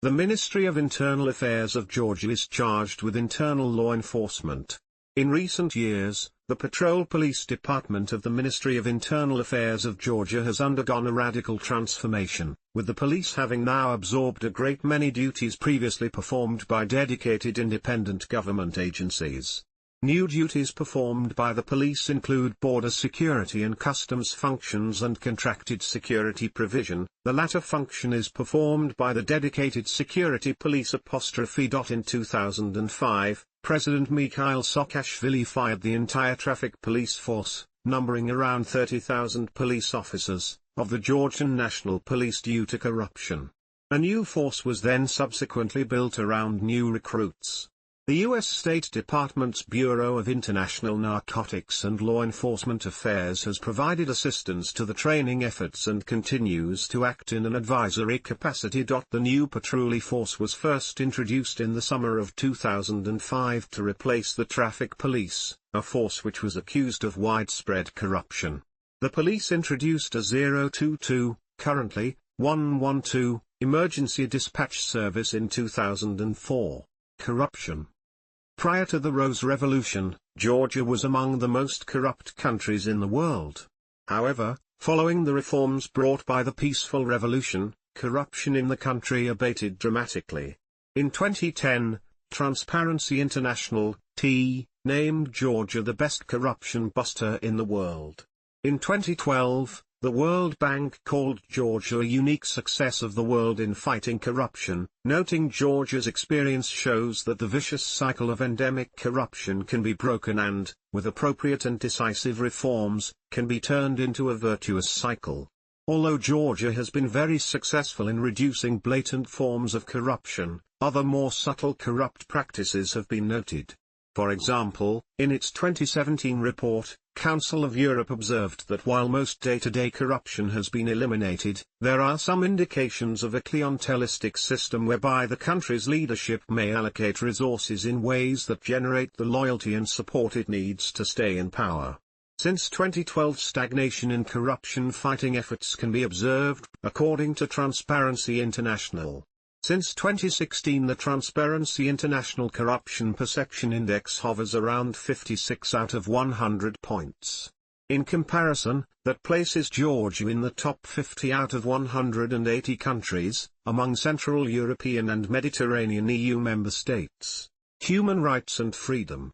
The Ministry of Internal Affairs of Georgia is charged with internal law enforcement. In recent years, the Patrol Police Department of the Ministry of Internal Affairs of Georgia has undergone a radical transformation, with the police having now absorbed a great many duties previously performed by dedicated independent government agencies. New duties performed by the police include border security and customs functions and contracted security provision. The latter function is performed by the dedicated security police (). In 2005, President Mikhail Saakashvili fired the entire traffic police force, numbering around 30,000 police officers, of the Georgian National Police due to corruption. A new force was then subsequently built around new recruits. The U.S. State Department's Bureau of International Narcotics and Law Enforcement Affairs has provided assistance to the training efforts and continues to act in an advisory capacity. The new patrol force was first introduced in the summer of 2005 to replace the traffic police, a force which was accused of widespread corruption. The police introduced a 022, currently 112, emergency dispatch service in 2004. Corruption. Prior to the Rose Revolution, Georgia was among the most corrupt countries in the world. However, following the reforms brought by the peaceful revolution, corruption in the country abated dramatically. In 2010, Transparency International, named Georgia the best corruption buster in the world. In 2012, the World Bank called Georgia a unique success of the world in fighting corruption, noting Georgia's experience shows that the vicious cycle of endemic corruption can be broken and, with appropriate and decisive reforms, can be turned into a virtuous cycle. Although Georgia has been very successful in reducing blatant forms of corruption, other more subtle corrupt practices have been noted. For example, in its 2017 report, Council of Europe observed that while most day-to-day corruption has been eliminated, there are some indications of a clientelistic system whereby the country's leadership may allocate resources in ways that generate the loyalty and support it needs to stay in power. Since 2012, stagnation in corruption-fighting efforts can be observed, according to Transparency International. Since 2016, the Transparency International Corruption Perception Index hovers around 56 out of 100 points. In comparison, that places Georgia in the top 50 out of 180 countries, among Central European and Mediterranean EU member states. Human rights and freedom.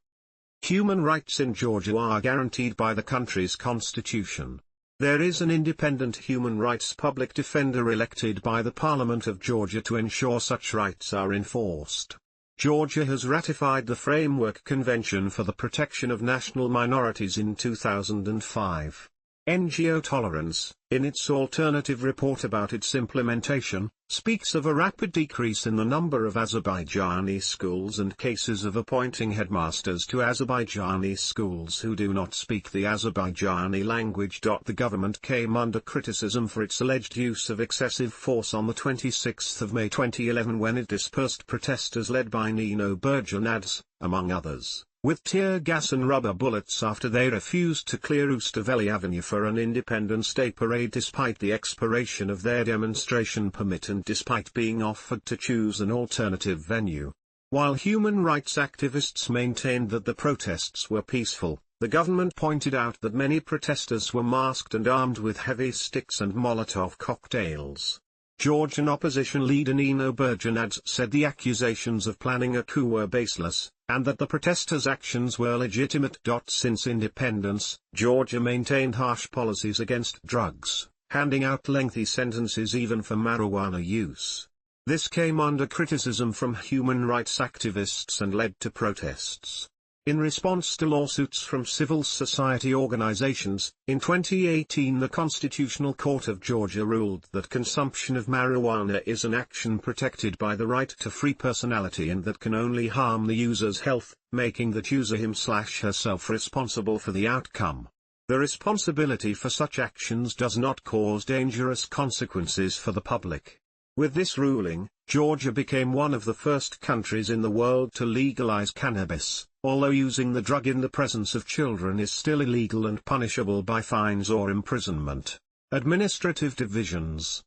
Human rights in Georgia are guaranteed by the country's constitution. There is an independent human rights public defender elected by the Parliament of Georgia to ensure such rights are enforced. Georgia has ratified the Framework Convention for the Protection of National Minorities in 2005. NGO Tolerance, in its alternative report about its implementation, speaks of a rapid decrease in the number of Azerbaijani schools and cases of appointing headmasters to Azerbaijani schools who do not speak the Azerbaijani language. The government came under criticism for its alleged use of excessive force on the 26th of May 2011 when it dispersed protesters led by Nino Burjanads, among others, with tear gas and rubber bullets after they refused to clear Rustaveli Avenue for an Independence Day parade despite the expiration of their demonstration permit and despite being offered to choose an alternative venue. While human rights activists maintained that the protests were peaceful, the government pointed out that many protesters were masked and armed with heavy sticks and Molotov cocktails. Georgian opposition leader Nino Burjanads said the accusations of planning a coup were baseless, and that the protesters' actions were legitimate. Since independence, Georgia maintained harsh policies against drugs, handing out lengthy sentences even for marijuana use. This came under criticism from human rights activists and led to protests. In response to lawsuits from civil society organizations, in 2018 the Constitutional Court of Georgia ruled that consumption of marijuana is an action protected by the right to free personality and that can only harm the user's health, making the user him/herself responsible for the outcome. The responsibility for such actions does not cause dangerous consequences for the public. With this ruling, Georgia became one of the first countries in the world to legalize cannabis, although using the drug in the presence of children is still illegal and punishable by fines or imprisonment. Administrative divisions.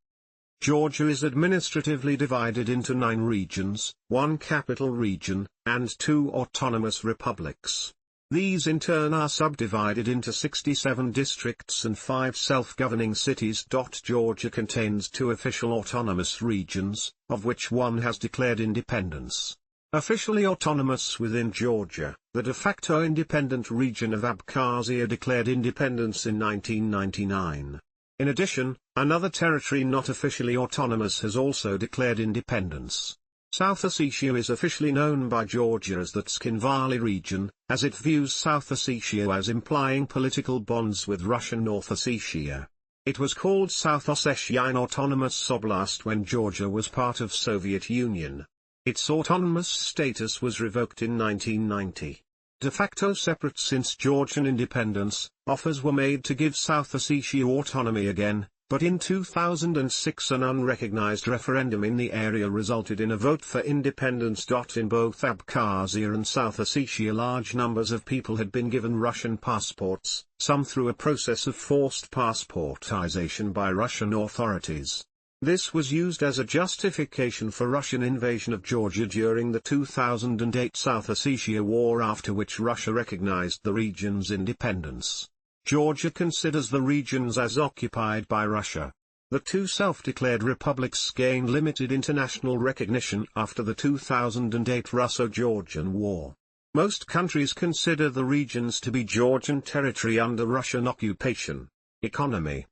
Georgia is administratively divided into 9 regions, 1 capital region, and 2 autonomous republics. These in turn are subdivided into 67 districts and 5 self-governing cities. Georgia contains 2 official autonomous regions, of which one has declared independence. Officially autonomous within Georgia, the de facto independent region of Abkhazia declared independence in 1999. In addition, another territory not officially autonomous has also declared independence. South Ossetia is officially known by Georgia as the Tskhinvali region, as it views South Ossetia as implying political bonds with Russian North Ossetia. It was called South Ossetian Autonomous Oblast when Georgia was part of Soviet Union. Its autonomous status was revoked in 1990. De facto separate since Georgian independence, offers were made to give South Ossetia autonomy again, but in 2006 an unrecognized referendum in the area resulted in a vote for independence. In both Abkhazia and South Ossetia large numbers of people had been given Russian passports, some through a process of forced passportization by Russian authorities. This was used as a justification for Russian invasion of Georgia during the 2008 South Ossetia War, after which Russia recognized the region's independence. Georgia considers the regions as occupied by Russia. The two self-declared republics gained limited international recognition after the 2008 Russo-Georgian War. Most countries consider the regions to be Georgian territory under Russian occupation. Economy.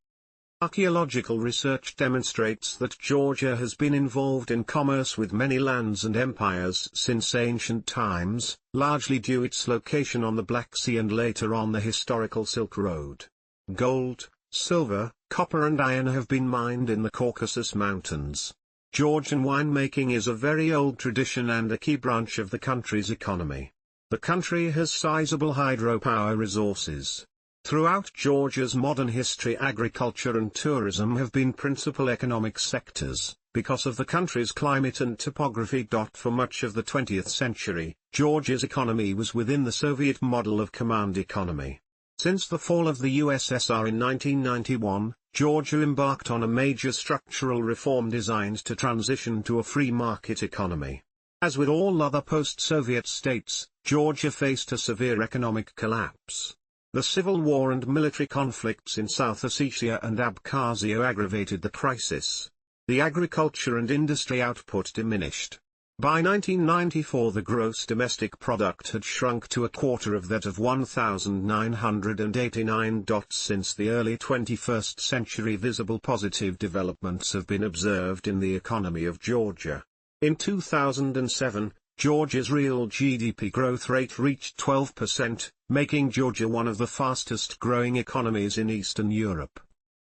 Archaeological research demonstrates that Georgia has been involved in commerce with many lands and empires since ancient times, largely due its location on the Black Sea and later on the historical Silk Road. Gold, silver, copper and iron have been mined in the Caucasus Mountains. Georgian winemaking is a very old tradition and a key branch of the country's economy. The country has sizable hydropower resources. Throughout Georgia's modern history, agriculture and tourism have been principal economic sectors, because of the country's climate and topography. For much of the 20th century, Georgia's economy was within the Soviet model of command economy. Since the fall of the USSR in 1991, Georgia embarked on a major structural reform designed to transition to a free market economy. As with all other post-Soviet states, Georgia faced a severe economic collapse. The civil war and military conflicts in South Ossetia and Abkhazia aggravated the crisis. The agriculture and industry output diminished. By 1994 the gross domestic product had shrunk to a quarter of that of 1989. Since the early 21st century, visible positive developments have been observed in the economy of Georgia. In 2007, Georgia's real GDP growth rate reached 12%, making Georgia one of the fastest-growing economies in Eastern Europe.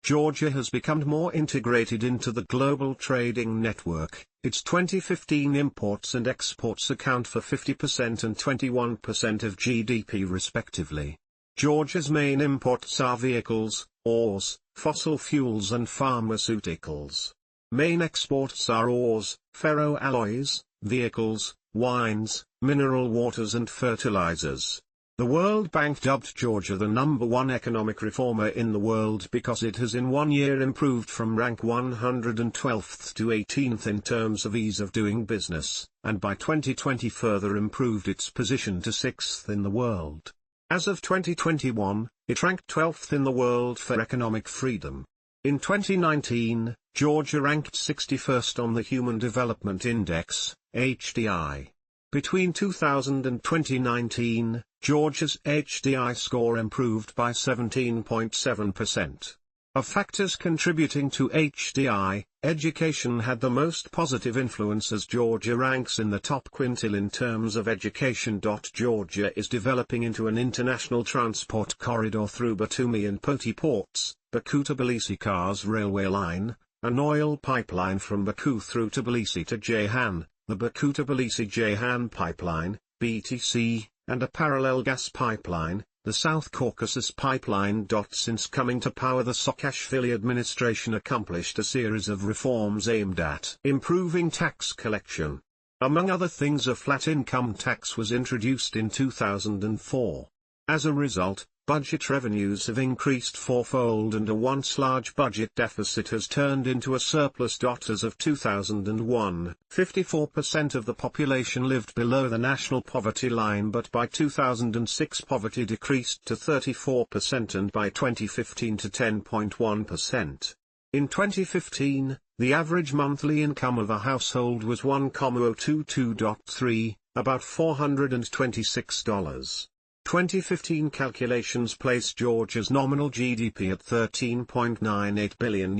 Georgia has become more integrated into the global trading network. Its 2015 imports and exports account for 50% and 21% of GDP respectively. Georgia's main imports are vehicles, ores, fossil fuels and pharmaceuticals. Main exports are ores, ferroalloys, vehicles, wines, mineral waters and fertilizers. The World Bank dubbed Georgia the #1 economic reformer in the world because it has in 1 year improved from rank 112th to 18th in terms of ease of doing business, and by 2020 further improved its position to 6th in the world. As of 2021, it ranked 12th in the world for economic freedom. In 2019, Georgia ranked 61st on the Human Development Index, HDI. Between 2000 and 2019, Georgia's HDI score improved by 17.7%. Of factors contributing to HDI, education had the most positive influence as Georgia ranks in the top quintile in terms of education. Georgia is developing into an international transport corridor through Batumi and Poti ports, Baku-Tbilisi-Kars railway line, an oil pipeline from Baku through Tbilisi to Ceyhan, the Baku-Tbilisi-Ceyhan pipeline, BTC, and a parallel gas pipeline, the South Caucasus pipeline. Since coming to power, the Saakashvili administration accomplished a series of reforms aimed at improving tax collection. Among other things, a flat income tax was introduced in 2004. As a result, budget revenues have increased fourfold and a once large budget deficit has turned into a surplus. As of 2001, 54% of the population lived below the national poverty line, but by 2006 poverty decreased to 34% and by 2015 to 10.1%. In 2015, the average monthly income of a household was $1,022.3, about $426. 2015 calculations place Georgia's nominal GDP at $13.98 billion.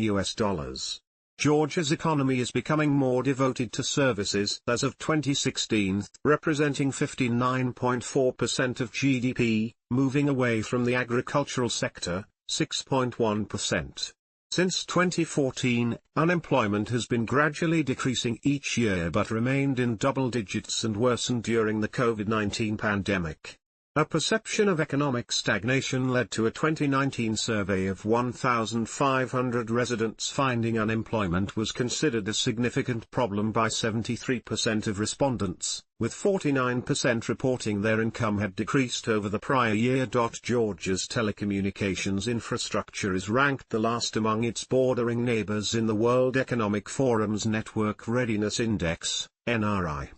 Georgia's economy is becoming more devoted to services as of 2016, representing 59.4% of GDP, moving away from the agricultural sector, 6.1%. Since 2014, unemployment has been gradually decreasing each year but remained in double digits and worsened during the COVID-19 pandemic. A perception of economic stagnation led to a 2019 survey of 1,500 residents finding unemployment was considered a significant problem by 73% of respondents, with 49% reporting their income had decreased over the prior year. Georgia's telecommunications infrastructure is ranked the last among its bordering neighbors in the World Economic Forum's Network Readiness Index, NRI.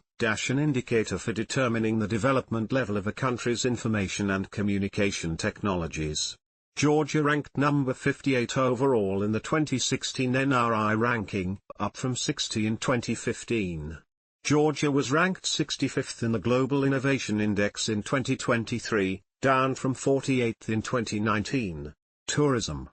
An indicator for determining the development level of a country's information and communication technologies. Georgia ranked number 58 overall in the 2016 NRI ranking, up from 60 in 2015. Georgia was ranked 65th in the Global Innovation Index in 2023, down from 48th in 2019. Tourism.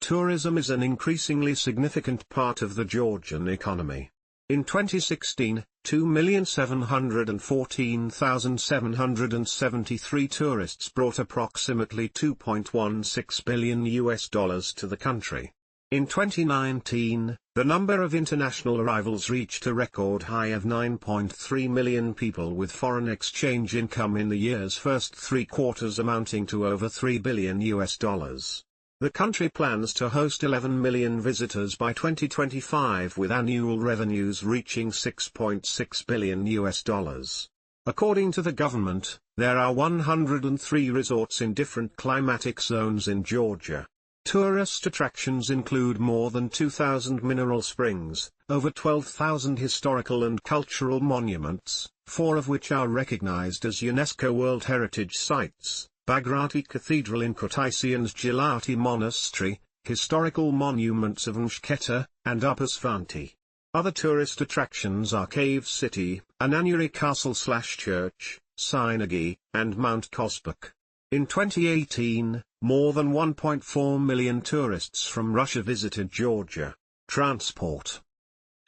Tourism is an increasingly significant part of the Georgian economy. In 2016, 2,714,773 tourists brought approximately $2.16 billion to the country. In 2019, the number of international arrivals reached a record high of 9.3 million people, with foreign exchange income in the year's first 3 quarters amounting to over $3 billion. The country plans to host 11 million visitors by 2025, with annual revenues reaching $6.6 billion. According to the government, there are 103 resorts in different climatic zones in Georgia. Tourist attractions include more than 2,000 mineral springs, over 12,000 historical and cultural monuments, 4 of which are recognized as UNESCO World Heritage Sites. Bagrati Cathedral in Kutaisi and Gelati Monastery, historical monuments of Mshketa, and Upasvanti. Other tourist attractions are Cave City, Ananyuri Castle/Church, Synagogue, and Mount Kosbuk. In 2018, more than 1.4 million tourists from Russia visited Georgia. Transport.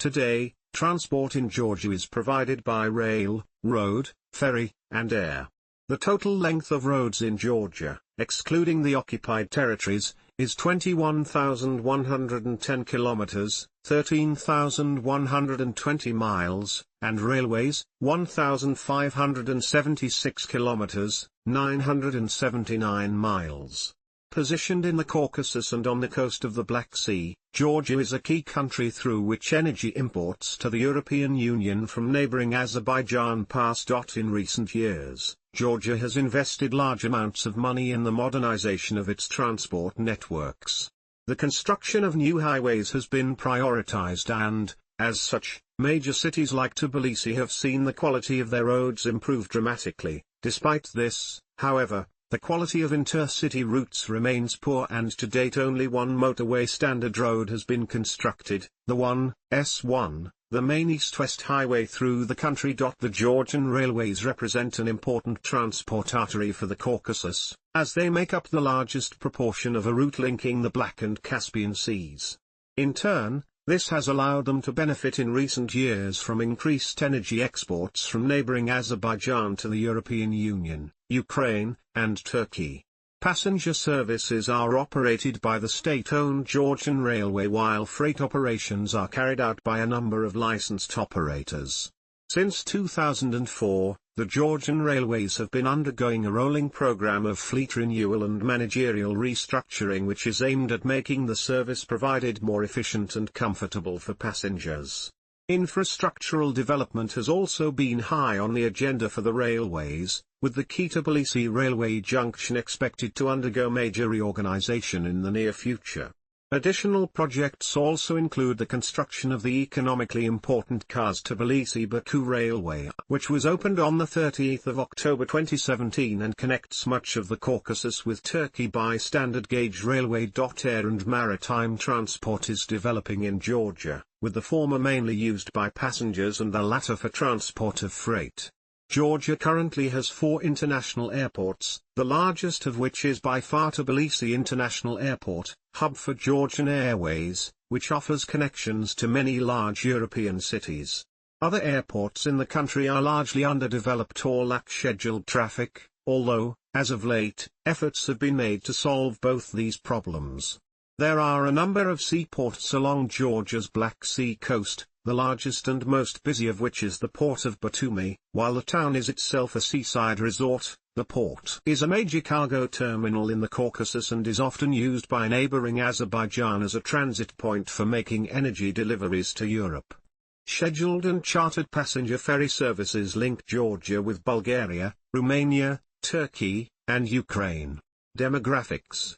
Today, transport in Georgia is provided by rail, road, ferry, and air. The total length of roads in Georgia, excluding the occupied territories, is 21,110 kilometers, 13,120 miles, and railways, 1,576 kilometers, 979 miles. Positioned in the Caucasus and on the coast of the Black Sea, Georgia is a key country through which energy imports to the European Union from neighboring Azerbaijan pass. In recent years, Georgia has invested large amounts of money in the modernization of its transport networks. The construction of new highways has been prioritized and, as such, major cities like Tbilisi have seen the quality of their roads improve dramatically. Despite this, however, the quality of intercity routes remains poor, and to date only one motorway standard road has been constructed, the S1, the main east-west highway through the country. The Georgian railways represent an important transport artery for the Caucasus, as they make up the largest proportion of a route linking the Black and Caspian Seas. In turn, this has allowed them to benefit in recent years from increased energy exports from neighboring Azerbaijan to the European Union, Ukraine, and Turkey. Passenger services are operated by the state-owned Georgian Railway, while freight operations are carried out by a number of licensed operators. Since 2004, the Georgian Railways have been undergoing a rolling program of fleet renewal and managerial restructuring, which is aimed at making the service provided more efficient and comfortable for passengers. Infrastructural development has also been high on the agenda for the railways, with the Tbilisi railway junction expected to undergo major reorganization in the near future. Additional projects also include the construction of the economically important Kars-Tbilisi-Baku Railway, which was opened on 30 October 2017 and connects much of the Caucasus with Turkey by standard gauge railway. Air and maritime transport is developing in Georgia, with the former mainly used by passengers and the latter for transport of freight. Georgia currently has 4 international airports, the largest of which is by far Tbilisi International Airport, hub for Georgian Airways, which offers connections to many large European cities. Other airports in the country are largely underdeveloped or lack scheduled traffic, although, as of late, efforts have been made to solve both these problems. There are a number of seaports along Georgia's Black Sea coast, the largest and most busy of which is the port of Batumi. While the town is itself a seaside resort, the port is a major cargo terminal in the Caucasus and is often used by neighboring Azerbaijan as a transit point for making energy deliveries to Europe. Scheduled and chartered passenger ferry services link Georgia with Bulgaria, Romania, Turkey, and Ukraine. Demographics.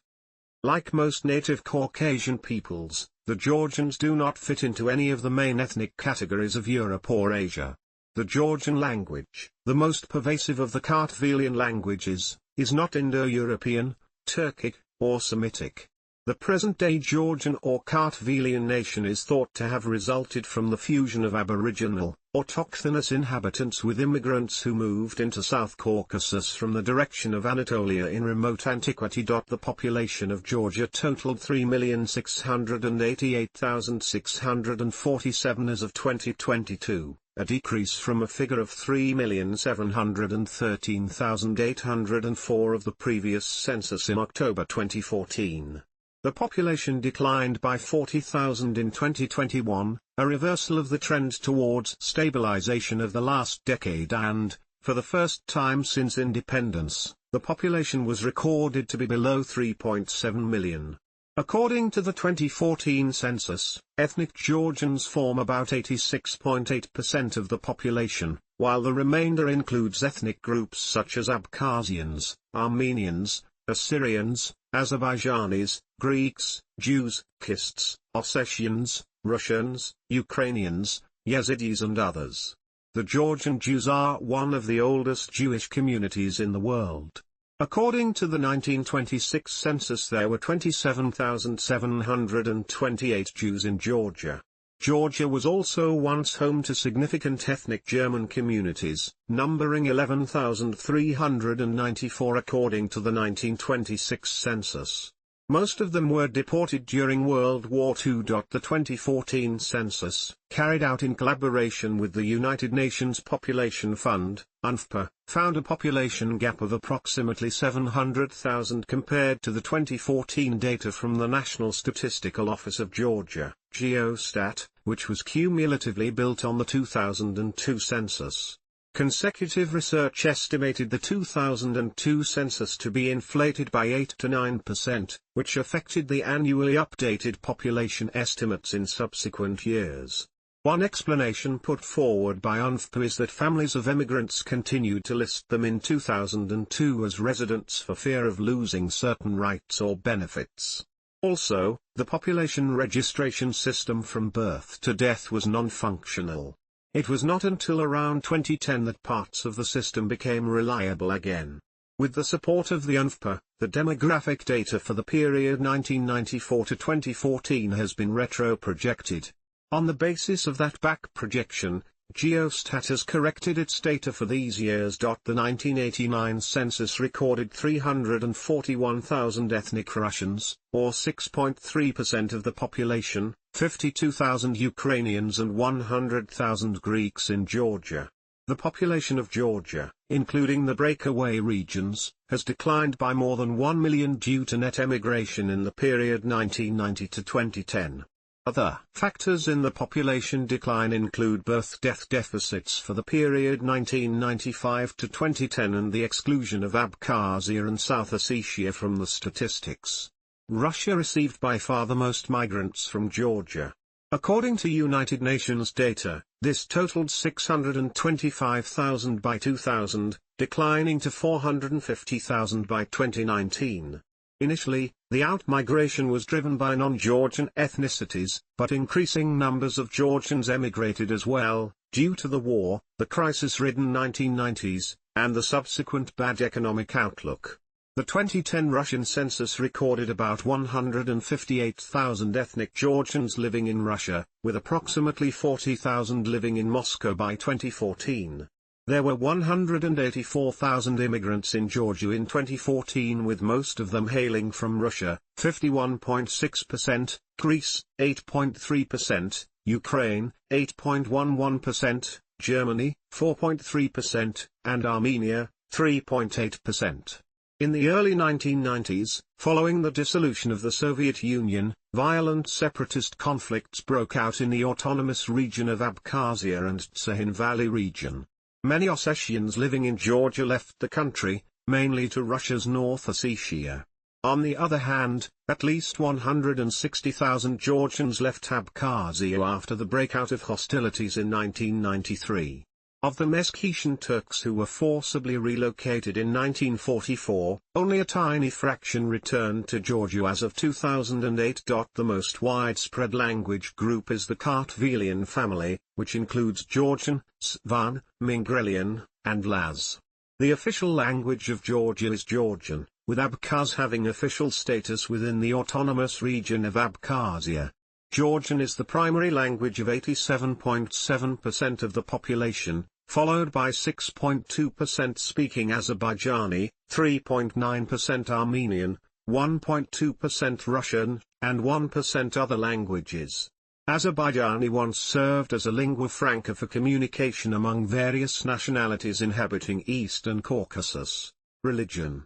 Like most native Caucasian peoples, the Georgians do not fit into any of the main ethnic categories of Europe or Asia. The Georgian language, the most pervasive of the Kartvelian languages, is not Indo-European, Turkic, or Semitic. The present-day Georgian or Kartvelian nation is thought to have resulted from the fusion of aboriginal, autochthonous inhabitants with immigrants who moved into South Caucasus from the direction of Anatolia in remote antiquity. The population of Georgia totaled 3,688,647 as of 2022, a decrease from a figure of 3,713,804 of the previous census in October 2014. The population declined by 40,000 in 2021, a reversal of the trend towards stabilization of the last decade and, for the first time since independence, the population was recorded to be below 3.7 million. According to the 2014 census, ethnic Georgians form about 86.8% of the population, while the remainder includes ethnic groups such as Abkhazians, Armenians, Assyrians, Azerbaijanis, Greeks, Jews, Kists, Ossetians, Russians, Ukrainians, Yazidis and others. The Georgian Jews are one of the oldest Jewish communities in the world. According to the 1926 census, there were 27,728 Jews in Georgia. Georgia was also once home to significant ethnic German communities, numbering 11,394 according to the 1926 census. Most of them were deported during World War II. The 2014 census, carried out in collaboration with the United Nations Population Fund, UNFPA, found a population gap of approximately 700,000 compared to the 2014 data from the National Statistical Office of Georgia, Geostat, which was cumulatively built on the 2002 census. Consecutive research estimated the 2002 census to be inflated by 8 to 9%, which affected the annually updated population estimates in subsequent years. One explanation put forward by UNFPA is that families of immigrants continued to list them in 2002 as residents for fear of losing certain rights or benefits. Also, the population registration system from birth to death was non-functional. It was not until around 2010 that parts of the system became reliable again. With the support of the UNFPA, the demographic data for the period 1994 to 2014 has been retro-projected. On the basis of that back projection, Geostat has corrected its data for these years. The 1989 census recorded 341,000 ethnic Russians, or 6.3% of the population, 52,000 Ukrainians and 100,000 Greeks in Georgia. The population of Georgia, including the breakaway regions, has declined by more than 1 million due to net emigration in the period 1990 to 2010. Other factors in the population decline include birth-death deficits for the period 1995 to 2010 and the exclusion of Abkhazia and South Ossetia from the statistics. Russia received by far the most migrants from Georgia. According to United Nations data, this totaled 625,000 by 2000, declining to 450,000 by 2019. Initially, the out-migration was driven by non-Georgian ethnicities, but increasing numbers of Georgians emigrated as well, due to the war, the crisis-ridden 1990s, and the subsequent bad economic outlook. The 2010 Russian census recorded about 158,000 ethnic Georgians living in Russia, with approximately 40,000 living in Moscow by 2014. There were 184,000 immigrants in Georgia in 2014, with most of them hailing from Russia, 51.6%, Greece, 8.3%, Ukraine, 8.11%, Germany, 4.3%, and Armenia, 3.8%. In the early 1990s, following the dissolution of the Soviet Union, violent separatist conflicts broke out in the autonomous region of Abkhazia and Tsahin Valley region. Many Ossetians living in Georgia left the country, mainly to Russia's North Ossetia. On the other hand, at least 160,000 Georgians left Abkhazia after the breakout of hostilities in 1993. Of the Meskhetian Turks who were forcibly relocated in 1944, only a tiny fraction returned to Georgia as of 2008. The most widespread language group is the Kartvelian family, which includes Georgian, Svan, Mingrelian, and Laz. The official language of Georgia is Georgian, with Abkhaz having official status within the autonomous region of Abkhazia. Georgian is the primary language of 87.7% of the population, followed by 6.2% speaking Azerbaijani, 3.9% Armenian, 1.2% Russian, and 1% other languages. Azerbaijani once served as a lingua franca for communication among various nationalities inhabiting Eastern Caucasus. Religion.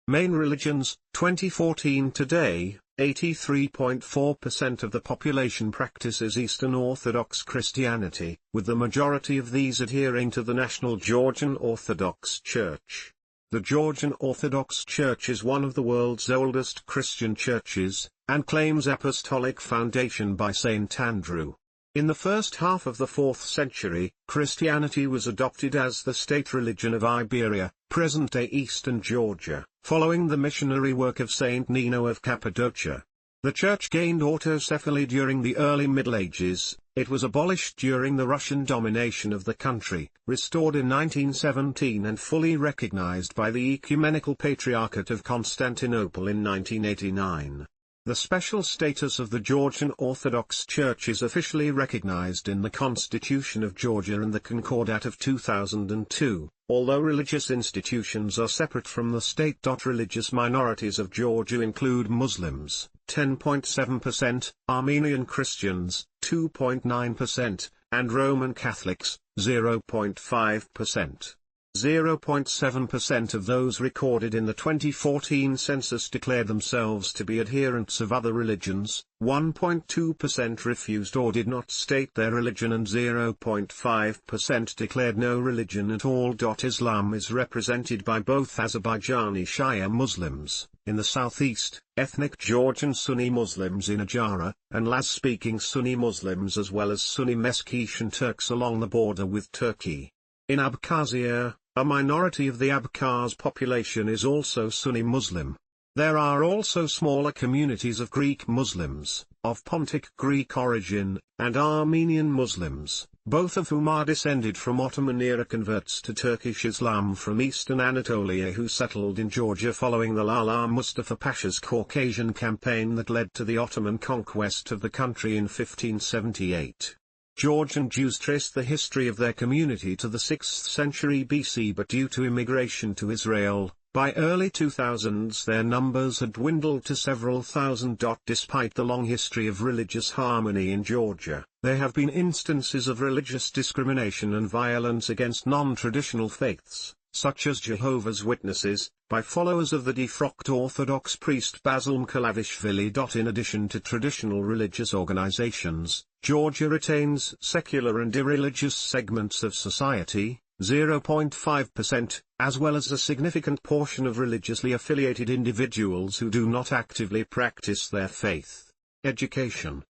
Main religions, 2014. Today, 83.4% of the population practices Eastern Orthodox Christianity, with the majority of these adhering to the National Georgian Orthodox Church. The Georgian Orthodox Church is one of the world's oldest Christian churches, and claims apostolic foundation by Saint Andrew. In the first half of the 4th century, Christianity was adopted as the state religion of Iberia, present-day eastern Georgia, following the missionary work of Saint Nino of Cappadocia. The church gained autocephaly during the early Middle Ages. It was abolished during the Russian domination of the country, restored in 1917 and fully recognized by the Ecumenical Patriarchate of Constantinople in 1989. The special status of the Georgian Orthodox Church is officially recognized in the Constitution of Georgia and the Concordat of 2002, although religious institutions are separate from the state. Religious minorities of Georgia include Muslims, 10.7%, Armenian Christians, 2.9%, and Roman Catholics, 0.5%. 0.7% of those recorded in the 2014 census declared themselves to be adherents of other religions, 1.2% refused or did not state their religion, and 0.5% declared no religion at all. Islam is represented by both Azerbaijani Shia Muslims, in the southeast, ethnic Georgian Sunni Muslims in Ajara, and Laz-speaking Sunni Muslims as well as Sunni Meskhetian Turks along the border with Turkey. In Abkhazia, a minority of the Abkhaz population is also Sunni Muslim. There are also smaller communities of Greek Muslims, of Pontic Greek origin, and Armenian Muslims, both of whom are descended from Ottoman-era converts to Turkish Islam from eastern Anatolia who settled in Georgia following the Lala Mustafa Pasha's Caucasian campaign that led to the Ottoman conquest of the country in 1578. Georgian Jews trace the history of their community to the 6th century BC, but due to immigration to Israel, by early 2000s their numbers had dwindled to several thousand. Despite the long history of religious harmony in Georgia, there have been instances of religious discrimination and violence against non-traditional faiths, such as Jehovah's Witnesses, by followers of the defrocked Orthodox priest Basil Mkalavishvili. In addition to traditional religious organizations, Georgia retains secular and irreligious segments of society, 0.5%, as well as a significant portion of religiously affiliated individuals who do not actively practice their faith. Education.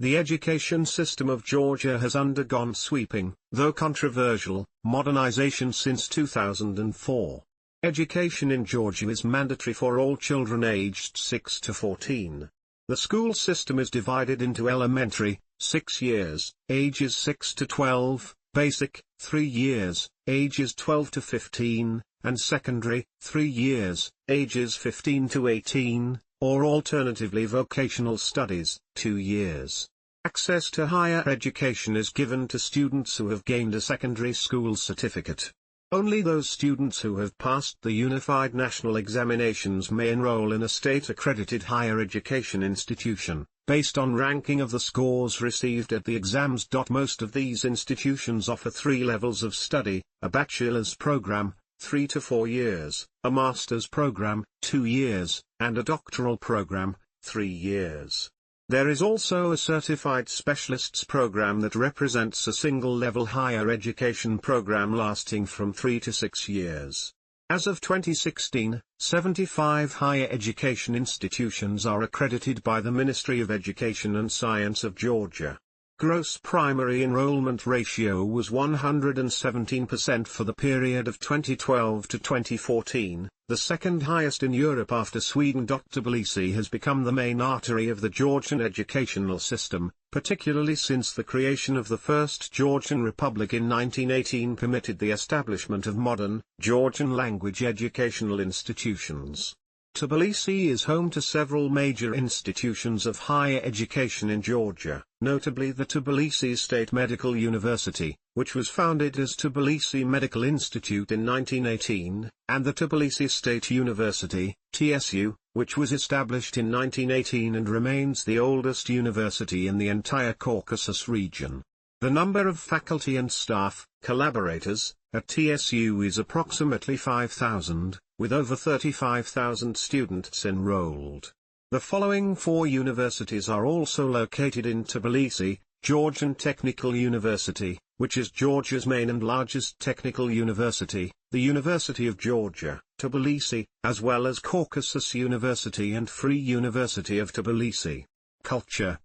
The education system of Georgia has undergone sweeping, though controversial, modernization since 2004. Education in Georgia is mandatory for all children aged 6 to 14. The school system is divided into elementary, 6 years, ages 6 to 12, basic, 3 years, ages 12 to 15, and secondary, 3 years, ages 15 to 18, or alternatively vocational studies, 2 years. Access to higher education is given to students who have gained a secondary school certificate. Only those students who have passed the unified national examinations may enroll in a state-accredited higher education institution, based on ranking of the scores received at the exams. Most of these institutions offer 3 levels of study: a bachelor's program, 3 to 4 years, a master's program, 2 years, and a doctoral program, 3 years. There is also a certified specialists program that represents a single-level higher education program lasting from 3 to 6 years. As of 2016, 75 higher education institutions are accredited by the Ministry of Education and Science of Georgia. Gross primary enrollment ratio was 117% for the period of 2012 to 2014, the second highest in Europe after Sweden. Tbilisi has become the main artery of the Georgian educational system, particularly since the creation of the First Georgian Republic in 1918 permitted the establishment of modern, Georgian language educational institutions. Tbilisi is home to several major institutions of higher education in Georgia, notably the Tbilisi State Medical University, which was founded as Tbilisi Medical Institute in 1918, and the Tbilisi State University, TSU, which was established in 1918 and remains the oldest university in the entire Caucasus region. The number of faculty and staff, collaborators, at TSU is approximately 5,000, with over 35,000 students enrolled. The following 4 universities are also located in Tbilisi: Georgian Technical University, which is Georgia's main and largest technical university, the University of Georgia, Tbilisi, as well as Caucasus University and Free University of Tbilisi. Culture.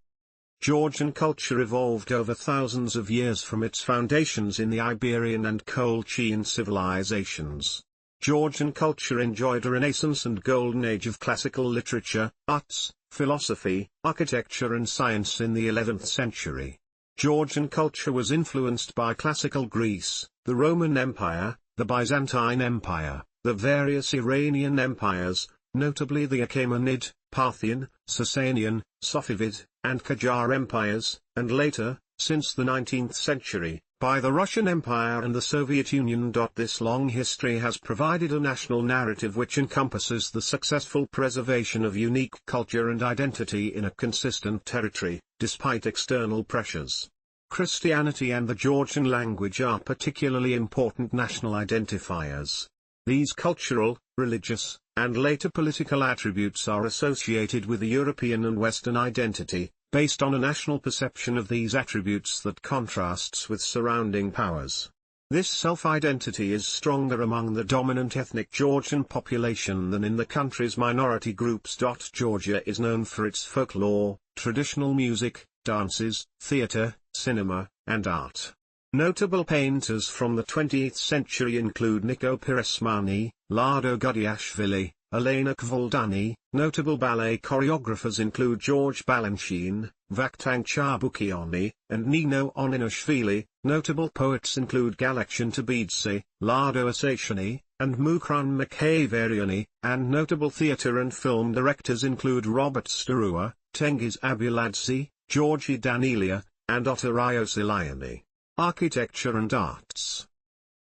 Georgian culture evolved over thousands of years from its foundations in the Iberian and Colchian civilizations. Georgian culture enjoyed a renaissance and golden age of classical literature, arts, philosophy, architecture and science in the 11th century. Georgian culture was influenced by classical Greece, the Roman Empire, the Byzantine Empire, the various Iranian empires, notably the Achaemenid, Parthian, Sasanian, Safavid, and Qajar empires, and later, since the 19th century, by the Russian Empire and the Soviet Union. This long history has provided a national narrative which encompasses the successful preservation of unique culture and identity in a consistent territory, despite external pressures. Christianity and the Georgian language are particularly important national identifiers. These cultural, religious, and later political attributes are associated with the European and Western identity, based on a national perception of these attributes that contrasts with surrounding powers. This self-identity is stronger among the dominant ethnic Georgian population than in the country's minority groups. Georgia is known for its folklore, traditional music, dances, theatre, cinema, and art. Notable painters from the 20th century include Niko Pirosmani, Lado Gudiashvili, Elena Kvaldani. Notable ballet choreographers include George Balanchine, Vakhtang Chabukiani, and Nino Oninashvili. Notable poets include Galakshan Tabidze, Lado Asatiani, and Mukran Mkhaveriani, and notable theatre and film directors include Robert Starua, Tengiz Abuladze, Georgi Danilia, and Otar Iosiliani. Architecture and arts.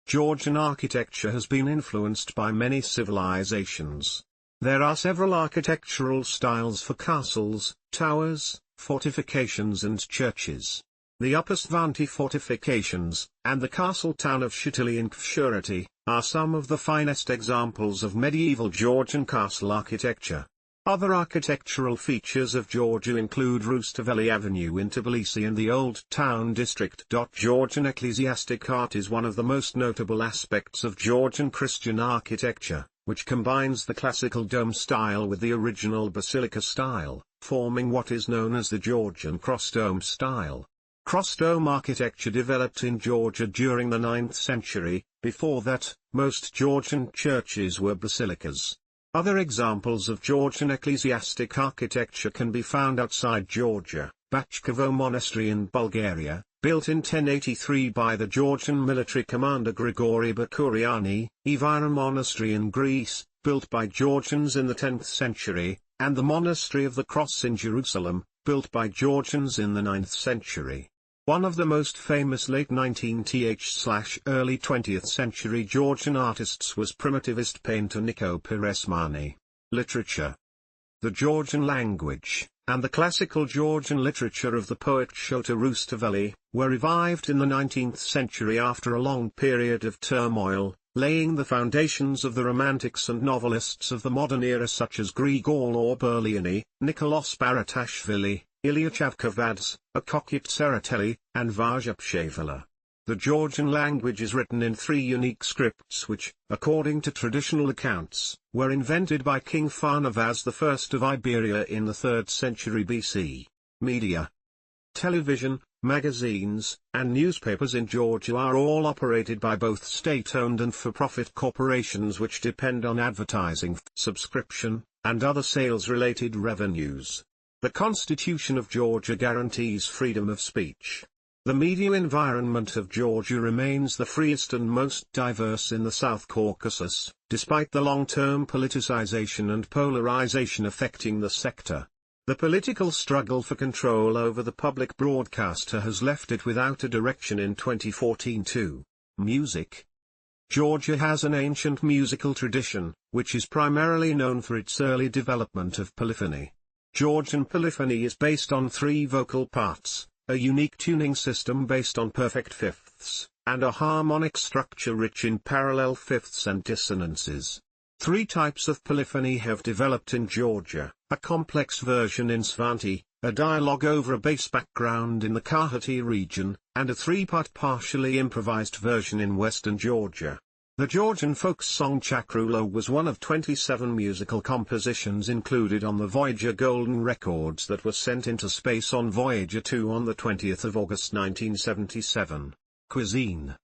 Georgian architecture has been influenced by many civilizations. There are several architectural styles for castles, towers, fortifications and churches. The Upper Svanti fortifications, and the castle town of Shitili in Kvshurati, are some of the finest examples of medieval Georgian castle architecture. Other architectural features of Georgia include Rustaveli Avenue in Tbilisi and the Old Town District. Georgian ecclesiastic art is one of the most notable aspects of Georgian Christian architecture, which combines the classical dome style with the original basilica style, forming what is known as the Georgian cross-dome style. Cross-dome architecture developed in Georgia during the 9th century. Before that, most Georgian churches were basilicas. Other examples of Georgian ecclesiastic architecture can be found outside Georgia: Bachkovo Monastery in Bulgaria, built in 1083 by the Georgian military commander Grigory Bakuriani; Evira Monastery in Greece, built by Georgians in the 10th century, and the Monastery of the Cross in Jerusalem, built by Georgians in the 9th century. One of the most famous late 19th/early 20th century Georgian artists was primitivist painter Niko Pirosmani. Literature. The Georgian language, and the classical Georgian literature of the poet Shota Rustaveli, were revived in the 19th century after a long period of turmoil, laying the foundations of the romantics and novelists of the modern era such as Grigol Orberliany, Nicolas Baratashvili, Ilya Chavchavadze, Akokyt Tsereteli, and Vazhapshevala. The Georgian language is written in 3 unique scripts which, according to traditional accounts, were invented by King Pharnavaz I of Iberia in the 3rd century BC. Media, television, magazines, and newspapers in Georgia are all operated by both state-owned and for-profit corporations which depend on advertising, subscription, and other sales-related revenues. The Constitution of Georgia guarantees freedom of speech. The media environment of Georgia remains the freest and most diverse in the South Caucasus, despite the long-term politicization and polarization affecting the sector. The political struggle for control over the public broadcaster has left it without a direction in 2014 too. Music. Georgia has an ancient musical tradition, which is primarily known for its early development of polyphony. Georgian polyphony is based on 3 vocal parts, a unique tuning system based on perfect fifths, and a harmonic structure rich in parallel fifths and dissonances. 3 types of polyphony have developed in Georgia: a complex version in Svanti, a dialogue over a bass background in the Karhati region, and a 3-part partially improvised version in western Georgia. The Georgian folk song Chakrulo was one of 27 musical compositions included on the Voyager Golden Records that were sent into space on Voyager 2 on the 20th of August 1977. Cuisine.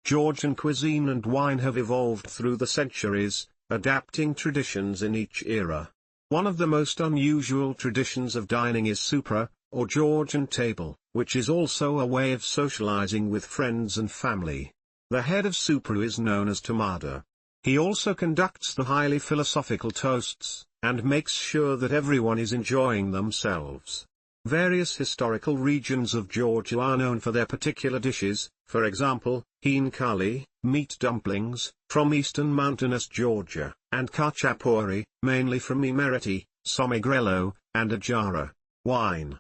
Georgian cuisine and wine have evolved through the centuries, adapting traditions in each era. One of the most unusual traditions of dining is supra, or Georgian table, which is also a way of socializing with friends and family. The head of supra is known as Tamada. He also conducts the highly philosophical toasts, and makes sure that everyone is enjoying themselves. Various historical regions of Georgia are known for their particular dishes, for example, heen kali, meat dumplings, from eastern mountainous Georgia, and khachapuri, mainly from Imereti, Somigrelo, and Ajara, wine.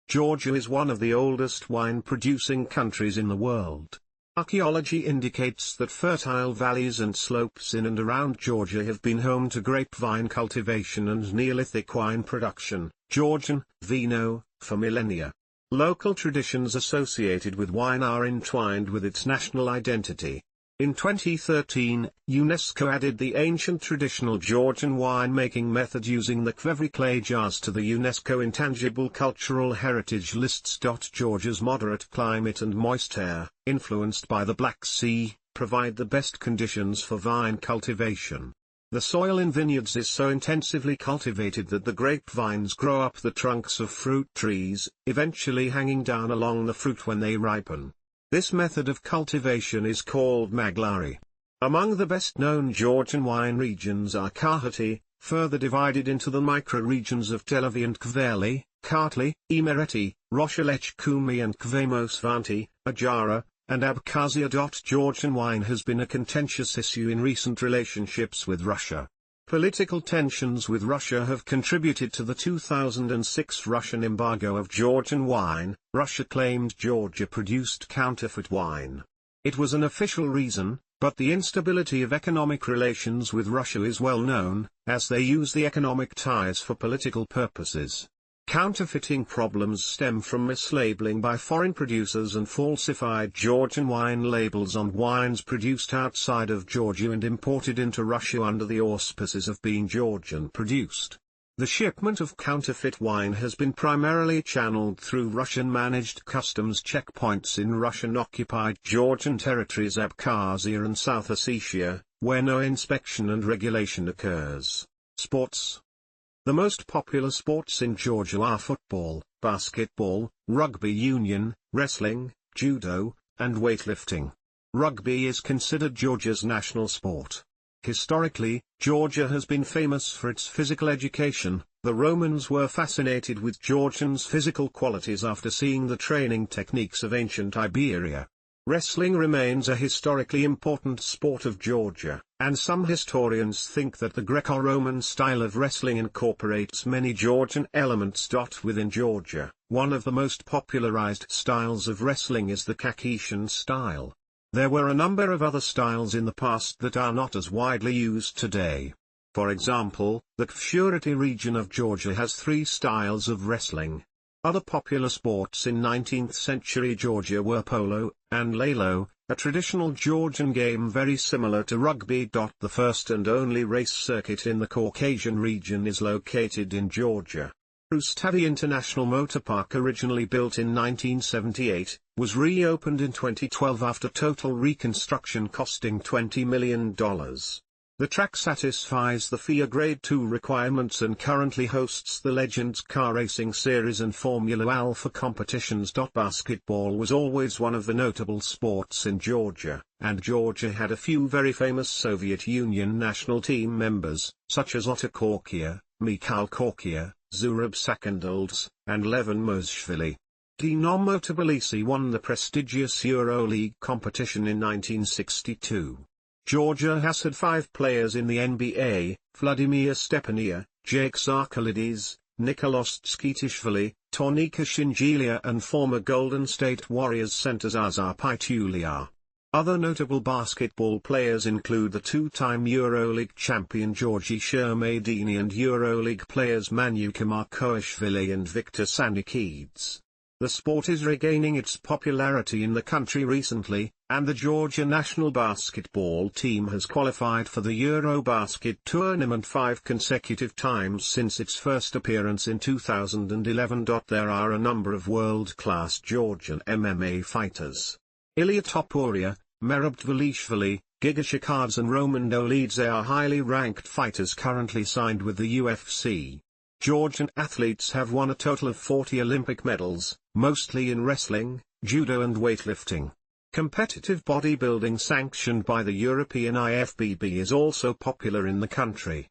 Georgia is one of the oldest wine-producing countries in the world. Archaeology indicates that fertile valleys and slopes in and around Georgia have been home to grapevine cultivation and Neolithic wine production, Georgian vino, for millennia. Local traditions associated with wine are entwined with its national identity. In 2013, UNESCO added the ancient traditional Georgian winemaking method using the Kvevri clay jars to the UNESCO Intangible Cultural Heritage lists. Georgia's moderate climate and moist air, influenced by the Black Sea, provide the best conditions for vine cultivation. The soil in vineyards is so intensively cultivated that the grapevines grow up the trunks of fruit trees, eventually hanging down along the fruit when they ripen. This method of cultivation is called maglari. Among the best-known Georgian wine regions are Karhati, further divided into the micro-regions of Telavi and Kveli, Kartli, Imereti, Roshalechkumi and Kvemosvanti, Ajara, and Abkhazia. Georgian wine has been a contentious issue in recent relationships with Russia. Political tensions with Russia have contributed to the 2006 Russian embargo of Georgian wine. Russia claimed Georgia produced counterfeit wine. It was an official reason, but the instability of economic relations with Russia is well known, as they use the economic ties for political purposes. Counterfeiting problems stem from mislabeling by foreign producers and falsified Georgian wine labels on wines produced outside of Georgia and imported into Russia under the auspices of being Georgian produced. The shipment of counterfeit wine has been primarily channeled through Russian-managed customs checkpoints in Russian-occupied Georgian territories Abkhazia and South Ossetia, where no inspection and regulation occurs. Sports. The most popular sports in Georgia are football, basketball, rugby union, wrestling, judo, and weightlifting. Rugby is considered Georgia's national sport. Historically, Georgia has been famous for its physical education. The Romans were fascinated with Georgians' physical qualities after seeing the training techniques of ancient Iberia. Wrestling remains a historically important sport of Georgia, and some historians think that the Greco-Roman style of wrestling incorporates many Georgian elements. Within Georgia, one of the most popularized styles of wrestling is the Caucasian style. There were a number of other styles in the past that are not as widely used today. For example, the Cuisine region of Georgia has 3 styles of wrestling. Other popular sports in 19th century Georgia were polo and lalo, a traditional Georgian game very similar to rugby. The first and only race circuit in the Caucasian region is located in Georgia. Russo-Georgian International Motor Park, originally built in 1978, was reopened in 2012 after total reconstruction costing $20 million. The track satisfies the FIA Grade 2 requirements and currently hosts the Legends Car Racing Series and Formula Alpha competitions. Basketball was always one of the notable sports in Georgia, and Georgia had a few very famous Soviet Union national team members, such as Otar Korkia, Mikhail Korkia, Zurab Sakandolds, and Levon Mozhishvili. Dinamo Tbilisi won the prestigious EuroLeague competition in 1962. Georgia has had 5 players in the NBA: Vladimir Stepania, Jake Sarkalides, Nicholas Tskitishvili, Tonika Shingilia, and former Golden State Warriors center Zaza Pachulia. Other notable basketball players include the 2-time EuroLeague champion Georgi Shermadini and EuroLeague players Manu Kamarkoishvili and Victor Sanikides. The sport is regaining its popularity in the country recently, and the Georgia national basketball team has qualified for the Eurobasket tournament 5 consecutive times since its first appearance in 2011. There are a number of world-class Georgian MMA fighters. Ilya Topuria, Merab Dvalishvili, Giga Shikads and Roman Dolidze are highly ranked fighters currently signed with the UFC. Georgian athletes have won a total of 40 Olympic medals, mostly in wrestling, judo and weightlifting. Competitive bodybuilding sanctioned by the European IFBB is also popular in the country.